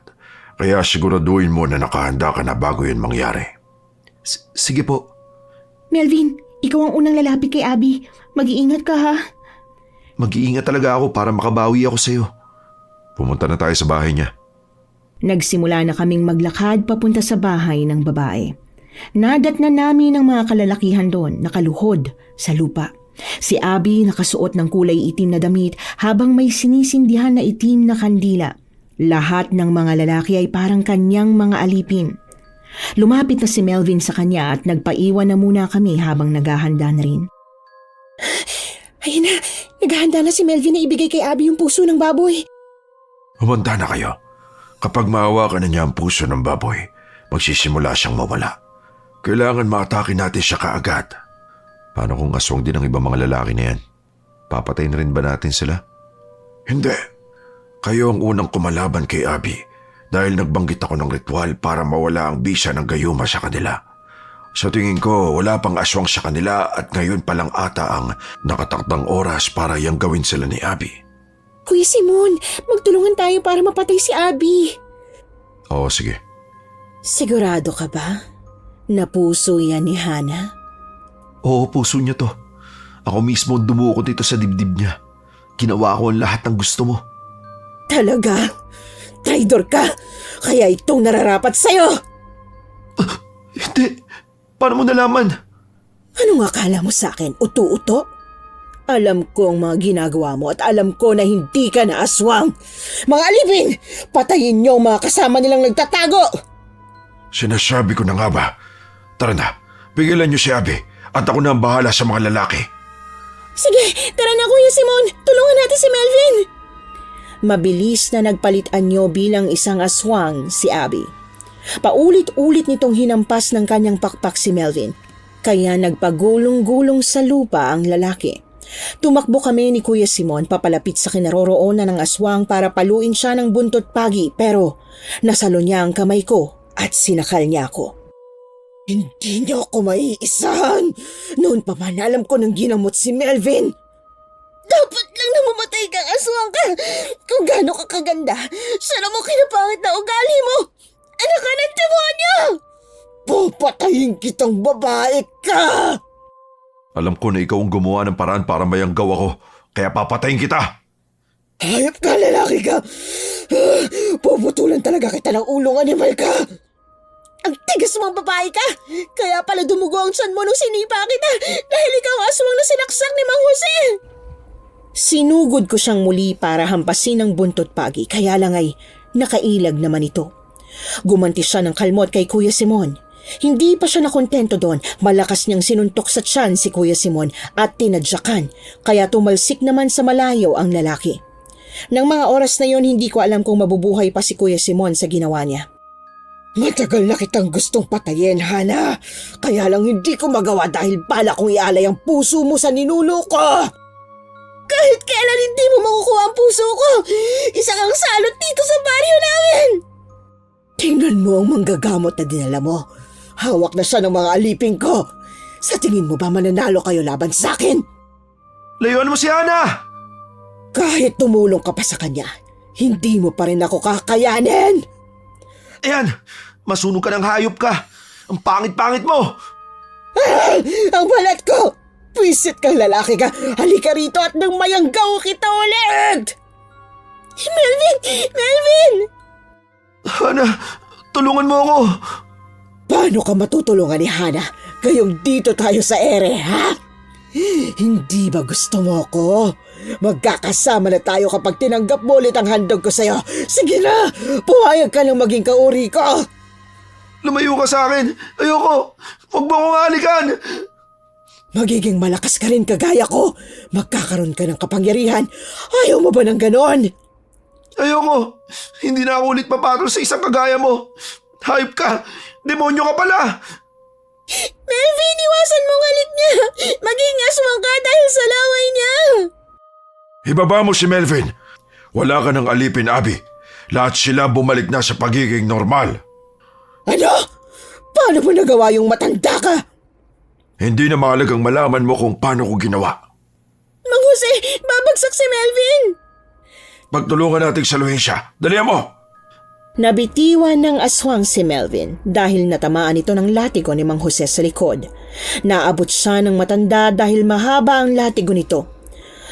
Kaya siguraduhin mo na nakahanda ka na bago yun mangyari. Sige po. Melvin, ikaw ang unang lalapit kay Abby. Mag-iingat ka ha. Mag-iingat talaga ako para makabawi ako sa'yo. Pumunta na tayo sa bahay niya. Nagsimula na kaming maglakad papunta sa bahay ng babae. Nadat na namin ang mga kalalakihan doon, nakaluhod sa lupa. Si Abby nakasuot ng kulay itim na damit habang may sinisindihan na itim na kandila. Lahat ng mga lalaki ay parang kanyang mga alipin. Lumapit na si Melvin sa kanya at nagpaiwan na muna kami habang naghahanda na rin. Ayun na, naghahanda na si Melvin na ibigay kay Abby yung puso ng baboy. Humanda na kayo. Kapag mahawakan na niya ang puso ng baboy, magsisimula siyang mawala. Kailangan maatake natin siya kaagad. Paano kung aswang din ang ibang mga lalaki na yan? Papatayin rin ba natin sila? Hindi. Kayo ang unang kumalaban kay Abby dahil nagbanggit ako ng ritual para mawala ang bisa ng gayuma sa kanila. Sa tingin ko, wala pang aswang sa kanila at ngayon pa lang ata ang nakatakdang oras para yang gawin sila ni Abby. Kuya Simon, magtulungan tayo para mapatay si Abby. Oo, sige. Sigurado ka ba? Na puso yan ni Hana? Oo, puso niya to. Ako mismo ang dumuko dito sa dibdib niya. Ginawa ko ang lahat ng gusto mo. Talaga? Traidor ka! Kaya itong nararapat sa'yo! Hindi. Paano mo nalaman? Anong akala mo sa akin? Uto-uto? Alam ko ang mga ginagawa mo at alam ko na hindi ka na aswang. Mga alipin! Patayin niyo ang mga kasama nilang nagtatago! Sinasabi ko na nga ba? Tara na, pigilan niyo si Abby at ako na ang bahala sa mga lalaki. Sige, tara na Kuya Simon! Tulungan natin si Melvin! Mabilis na nagpalitan niyo bilang isang aswang si Abby. Paulit-ulit nitong hinampas ng kanyang pakpak si Melvin. Kaya nagpagulong-gulong sa lupa ang lalaki. Tumakbo kami ni Kuya Simon papalapit sa kinaroroonan ng aswang para paluin siya ng buntot pagi pero nasalo niya ang kamay ko at sinakal niya ako. Hindi niyo ako maiisahan. Noon pa man alam ko nang ginamot si Melvin. Dapat lang na mamatay kang aswang ka. Kung gaano ka kaganda, sana mo kinapangit na ugali mo. Anak ka ng demonyo! Pupatayin kitang babae ka! Alam ko na ikaw ang gumawa ng paraan para mayanggaw ako, kaya papatayin kita! Hayop ka, lalaki ka! Puputulan talaga kita ng ulong, animal ka! Ang tigas mong babae ka! Kaya pala dumugo ang tiyan mo nung sinipa kita dahil ikaw ang aswang na sinaksak ni Mang Jose! Sinugod ko siyang muli para hampasin ang buntot pagi, kaya lang ay nakailag naman ito. Gumanti siya ng kalmot kay Kuya Simon. Hindi pa siya nakontento doon, malakas niyang sinuntok sa tiyan si Kuya Simon at tinadyakan, kaya tumalsik naman sa malayo ang lalaki. Nang mga oras na yon, hindi ko alam kung mabubuhay pa si Kuya Simon sa ginawa niya. Matagal na kitang gustong patayin, Hana. Kaya lang hindi ko magawa dahil bala kong ialay ang puso mo sa ninuno ko. Kahit kailan hindi mo makukuha ang puso ko, isa kang salot dito sa baryo namin. Tingnan mo ang manggagamot na dinala mo. Hawak na siya ng mga alipin ko. Sa tingin mo ba mananalo kayo laban sa akin? Layuan mo si Hana! Kahit tumulong ka pa sa kanya, hindi mo pa rin ako kakayanin! Ayan! Masunog ka ng hayop ka! Ang pangit-pangit mo! Ang balat ko! Pwisit kang lalaki ka! Halika rito at nang mayanggaw kita ulit! Melvin! Melvin! Hana, tulungan mo ako! Paano ka matutulungan ni Hana? Gayong dito tayo sa ere, ha? Hindi ba gusto mo ako? Magkakasama na tayo kapag tinanggap mo ulit ang handog ko sa'yo. Sige na! Pumayag ka lang maging kauri ko! Lumayo ka sa akin! Ayoko! Huwag mo akong halikan! Magiging malakas ka rin kagaya ko. Magkakaroon ka ng kapangyarihan. Ayaw mo ba ng ganon? Ayoko! Hindi na ako ulit papatol sa isang kagaya mo! Hayop ka! Demonyo ka pala! Melvin, iwasan mo ngalik niya! Maging aswang ka dahil sa laway niya! Ibaba mo si Melvin! Wala ka ng alipin, Abby. Lahat sila bumalik na sa pagiging normal. Ano? Paano mo nagawa yung matanda ka? Hindi na mahalagang malaman mo kung paano ko ginawa. Mang Jose, babagsak si Melvin! Pagtulungan natin saluhin siya. Dalihan mo! Nabitiwan ng aswang si Melvin dahil natamaan ito ng latigo ni Mang Jose sa likod. Naabot siya ng matanda dahil mahaba ang latigo nito.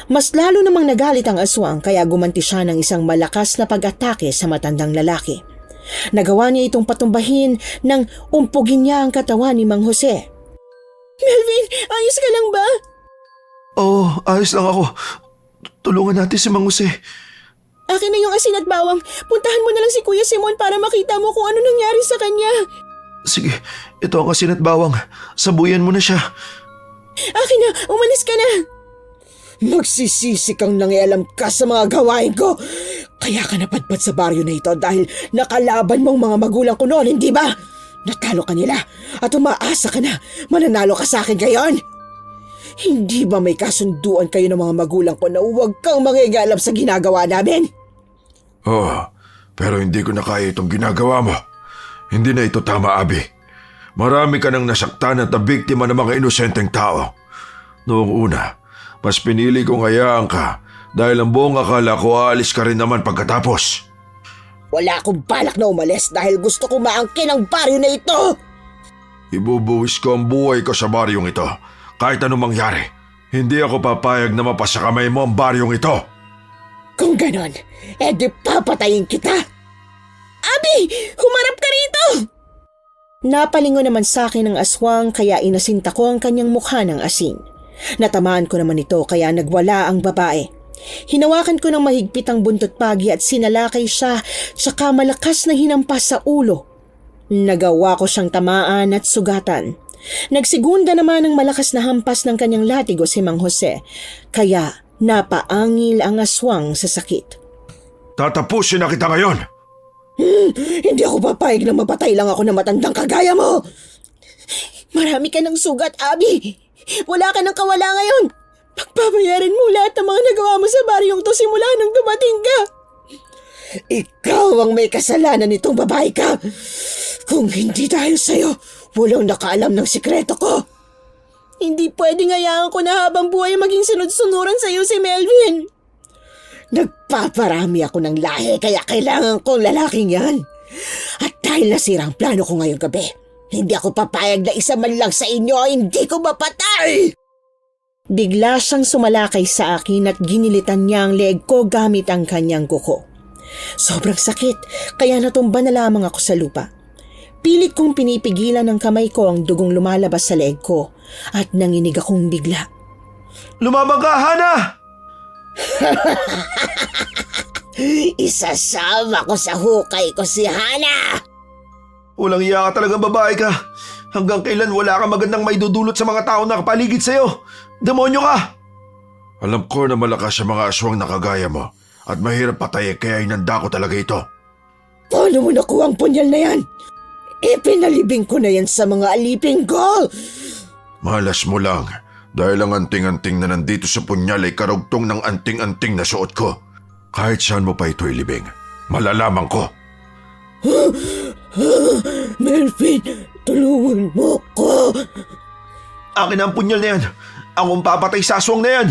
Mas lalo namang nagalit ang aswang kaya gumanti siya ng isang malakas na pag-atake sa matandang lalaki. Nagawa niya itong patumbahin nang umpugin niya ang katawan ni Mang Jose. Melvin, ayos ka lang ba? Oo, ayos lang ako. Tulungan natin si Mang Jose. Akin na yung asin at bawang. Puntahan mo na lang si Kuya Simon para makita mo kung ano nangyari sa kanya. Sige, ito ang asin at bawang. Sabuyan mo na siya. Akin na, umalis ka na. Magsisisi kang nangialam ka sa mga gawain ko. Kaya ka napadpad sa baryo na ito dahil nakalaban mong mga magulang ko noon, hindi ba? Natalo ka nila at umaasa ka na mananalo ka sa akin ngayon. Hindi ba may kasunduan kayo ng mga magulang ko na huwag kang mangingialam sa ginagawa namin? Oo, pero hindi ko na kaya itong ginagawa mo. Hindi na ito tama, Abby. Marami ka nang nasaktan at nabiktima ng mga inosenteng tao. Noong una, mas pinili kong hayaan ka dahil ang buong akala ko aalis ka rin naman pagkatapos. Wala akong balak na umalis dahil gusto ko maangkin ang baryo na ito. Ibubuwis ko ang buhay ko sa baryong ito. Kahit anong mangyari, hindi ako papayag na mapasa kamay mo ang baryong ito. Kung ganon, edi papatayin kita. Abi, humarap ka rito! Napalingon naman sa akin ang aswang kaya inasinta ko ang kanyang mukha ng asin. Natamaan ko naman ito kaya nagwala ang babae. Hinawakan ko ng mahigpit ang buntot pagi at sinalakay siya tsaka malakas na hinampas sa ulo. Nagawa ko siyang tamaan at sugatan. Nagsigunda naman ng malakas na hampas ng kanyang latigo si Mang Jose kaya napaangil ang aswang sa sakit. Tatapusin na kita ngayon! Hindi ako papayag na mapatay lang ako ng matandang kagaya mo. Marami ka ng sugat, Abi. Wala ka ng kawala ngayon. Pagbabayaran mo lahat ng mga nagawa mo sa baryong to simula nang dumating ka. Ikaw ang may kasalanan nitong babae ka. Kung hindi dahil sa'yo, walang nakaalam ng sikreto ko. Hindi pwedeng hayaan ko na habang buhay maging sunod-sunuran sa'yo si Melvin. Nagpaparami ako ng lahi kaya kailangan kong lalaking yan. At dahil nasira ang plano ko ngayong gabi, hindi ako papayag na isa man lang sa inyo hindi ko mapatay! Bigla siyang sumalakay sa akin at ginilitan niya ang leeg ko gamit ang kanyang kuko. Sobrang sakit kaya natumba na lamang ako sa lupa. Pilit kong pinipigilan ng kamay ko ang dugong lumalabas sa leeg ko at nanginig akong bigla. Lumabang ka, Hana! Isasama ko sa hukay ko si Hana! Walang iya ka talagang babae ka. Hanggang kailan wala kang magandang maidudulot sa mga tao na kapaligid sa'yo? Demonyo ka! Alam ko na malakas sa mga aswang na kagaya mo at mahirap patayin kaya inanda ko talaga ito. Paano mo nakuha ang punyal na yan? Ipinalibing ko na yan sa mga aliping ko! Malas mo lang dahil ang anting-anting na nandito sa punyal ay karugtong ng anting-anting na suot ko. Kahit saan mo pa ito ilibing, malalaman ko. Melvin, tulungan mo ko! Akin na ang punyal na yan. Akong papatay sa aswang na yan.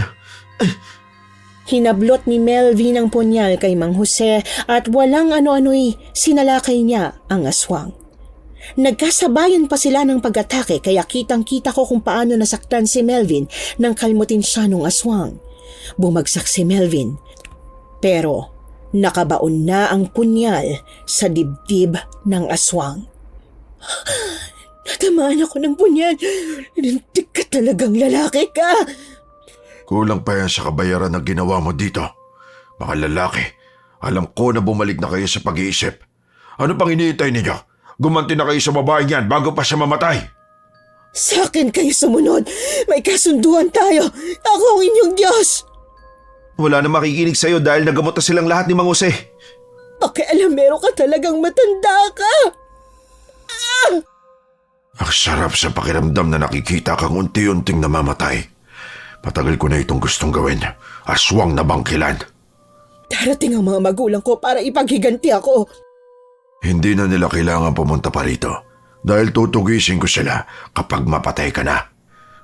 Hinablot ni Melvin ang punyal kay Mang Jose at walang ano-ano'y sinalakay niya ang aswang. Nagkasabayan pa sila ng pag-atake kaya kitang-kita ko kung paano nasaktan si Melvin nang kalmutin siya ng aswang. Bumagsak si Melvin, pero nakabaon na ang punyal sa dibdib ng aswang. Natamaan ako ng punyal. Lintik ka talagang lalaki ka. Kulang pa yan sa kabayaran ng ginawa mo dito. Mga lalaki, alam ko na bumalik na kayo sa pag-iisip. Ano pang iniintay ninyo? Gumanti na kayo sa babaeng yan bago pa siya mamatay. Sa akin kayo sumunod. May kasunduan tayo. Ako ang inyong Diyos. Wala na makikinig sa'yo dahil nagamot na silang lahat ni Mang Jose. Pakialamero ka talagang matanda ka. Ang sarap sa pakiramdam na nakikita kang unti-unting namamatay. Matagal ko na itong gustong gawin. Aswang na bangkilan. Darating ang mga magulang ko para ipaghiganti ako. Hindi na nila kailangan pumunta pa rito. Dahil tutugisin ko sila kapag mapatay ka na.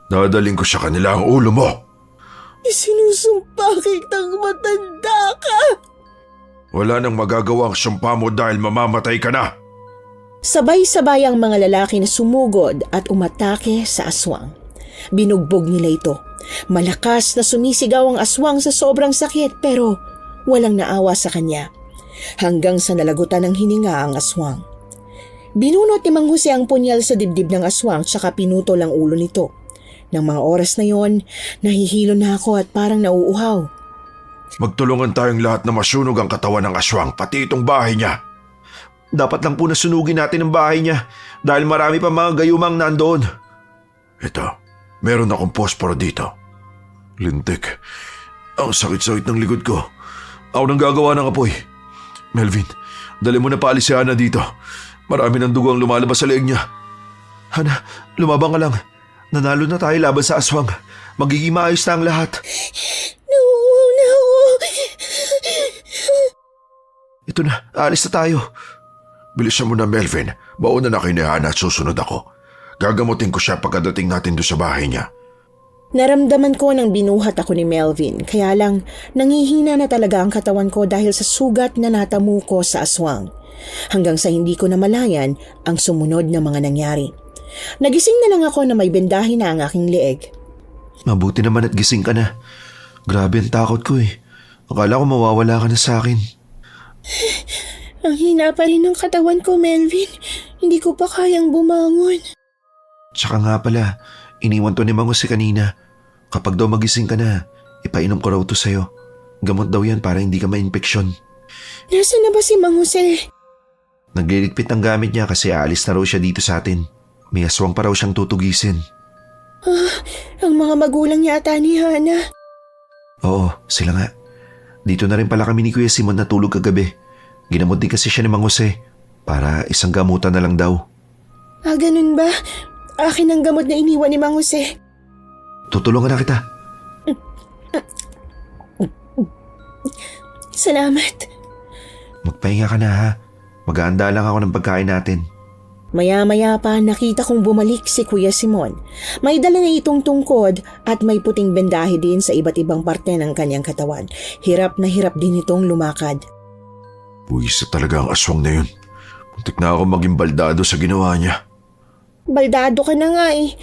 Dadaling ko sa kanila ang ulo mo. Isinusumpa kitang matanda ka. Wala nang magagawa ang sumpa mo dahil mamamatay ka na. Sabay-sabay ang mga lalaki na sumugod at umatake sa aswang. Binugbog nila ito. Malakas na sumisigaw ang aswang sa sobrang sakit pero walang naawa sa kanya. Hanggang sa nalagutan ng hininga ang aswang. Binunot ni Mang Jose ang punyal sa dibdib ng aswang tsaka pinutol ang ulo nito. Nang mga oras na yon, nahihilo na ako at parang nauuhaw. Magtulungan tayong lahat na masunog ang katawan ng aswang pati itong bahay niya. Dapat lang po nasunugin natin ang bahay niya dahil marami pa mga gayumang nandoon. Ito. Meron akong posporo dito. Lintik. Ang sakit-sakit ng likod ko. Ako nang gagawa ng apoy. Melvin, dali mo na paalis si Hana dito. Marami ng dugo ang lumalabas sa leeg niya. Hana, lumabang ka lang. Nanalo na tayo laban sa aswang. Magiging maayos na ang lahat. Nauuna ako. Ito na, aalis na tayo. Bilisan mo na, Melvin. Mauna na kayo ni Hana at susunod ako. Gagamutin ko siya pagkadating natin doon sa bahay niya. Naramdaman ko nang binuhat ako ni Melvin, kaya lang nangihina na talaga ang katawan ko dahil sa sugat na natamu ko sa aswang. Hanggang sa hindi ko namalayan ang sumunod na mga nangyari. Nagising na lang ako na may bendahin na ang aking leeg. Mabuti naman at gising ka na. Grabe ang takot ko eh. Akala ko mawawala ka na sa akin. Ang hina pa rin ng katawan ko, Melvin. Hindi ko pa kayang bumangon. Tsaka nga pala, iniwan to ni Mang Jose kanina. Kapag daw magising ka na, ipainom ko raw to sa'yo. Gamot daw yan para hindi ka ma-infeksyon. Nasaan na ba si Mang Jose? Nagliligpit ng gamit niya kasi aalis na raw siya dito sa atin. May aswang pa raw siyang tutugisin. Ang mga magulang yata ni Hana. Oo, sila nga. Dito na rin pala kami ni Kuya Simon natulog kagabi. Ginamot din kasi siya ni Mang Jose para isang gamutan na lang daw. Ganun ba? Akin ang gamot na iniwan ni Mang Jose. Tutulungan na kita. Salamat. Magpahinga ka na ha. Mag-aanda lang ako ng pagkain natin. Maya-maya pa nakita kong bumalik si Kuya Simon. May dala na itong tungkod at may puting bendahe din sa iba't ibang parte ng kanyang katawan. Hirap na hirap din itong lumakad. Buwisa talaga ang aswang na yun. Muntik na ako maging baldado sa ginawa niya. Baldado ka na nga eh.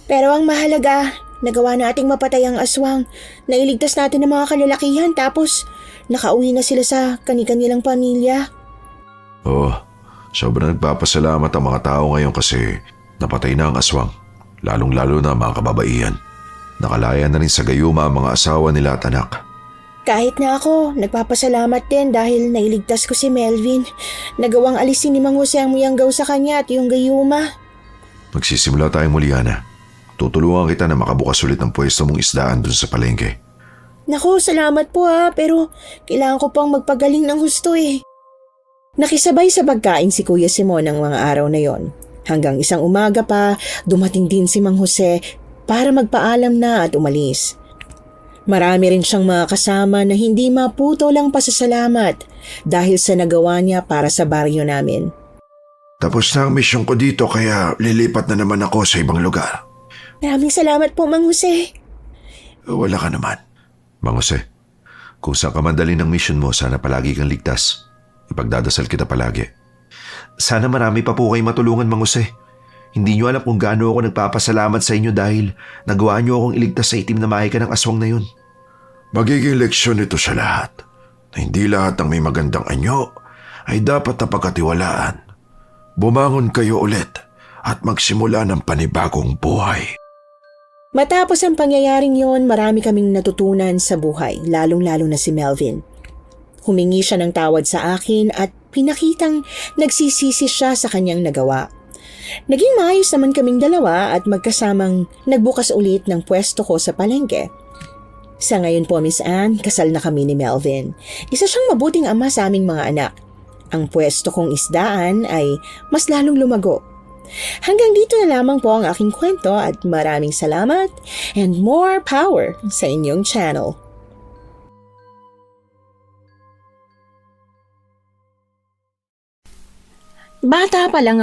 Pero ang mahalaga, nagawa nating mapatay ang aswang. Nailigtas natin ang mga kalalakihan tapos nakauwi na sila sa kani-kanilang pamilya. Oo, sobrang nagpapasalamat ang mga tao ngayon kasi napatay na ang aswang. Lalong-lalo na ang mga kababaihan. Nakalaya na rin sa gayuma ang mga asawa nila at anak. Kahit na ako, nagpapasalamat din dahil nailigtas ko si Melvin. Nagawang alisin ni Mang Jose ang muyanggaw sa kanya at yung gayuma. Magsisimula tayong muli, Hana. Tutulungan kita na makabukas ulit ng pwesto mong isdaan dun sa palengke. Naku, salamat po pero kailangan ko pang magpagaling ng husto eh. Nakisabay sa pagkain si Kuya Simon ng mga araw na yon. Hanggang isang umaga pa, dumating din si Mang Jose para magpaalam na at umalis. Marami rin siyang mga kasama na hindi maputo lang pasasalamat dahil sa nagawa niya para sa baryo namin. Tapos na ang misyon ko dito kaya lilipat na naman ako sa ibang lugar. Maraming salamat po, Mang Jose. Wala ka naman. Mang Jose, kung saan ka man dalhin ng mission mo, sana palagi kang ligtas. Ipagdadasal kita palagi. Sana marami pa po kayo matulungan, Mang Jose. Hindi niyo alam kung gaano ako nagpapasalamat sa inyo dahil nagawa niyo akong iligtas sa itim na mahika ng aswang na yun. Magiging leksyon ito sa lahat na hindi lahat ng may magandang anyo ay dapat napagkatiwalaan. Bumangon kayo ulit at magsimula ng panibagong buhay. Matapos ang pangyayaring yon, marami kaming natutunan sa buhay, lalong-lalo na si Melvin. Humingi siya ng tawad sa akin at pinakitang nagsisisi siya sa kanyang nagawa. Naging maayos naman kaming dalawa at magkasamang nagbukas ulit ng pwesto ko sa palengke. Sa ngayon po, Miss Anne, kasal na kami ni Melvin. Isa siyang mabuting ama sa aming mga anak. Ang pwesto kong isdaan ay mas lalong lumago. Hanggang dito na lamang po ang aking kwento at maraming salamat and more power sa inyong channel. Bata pa lang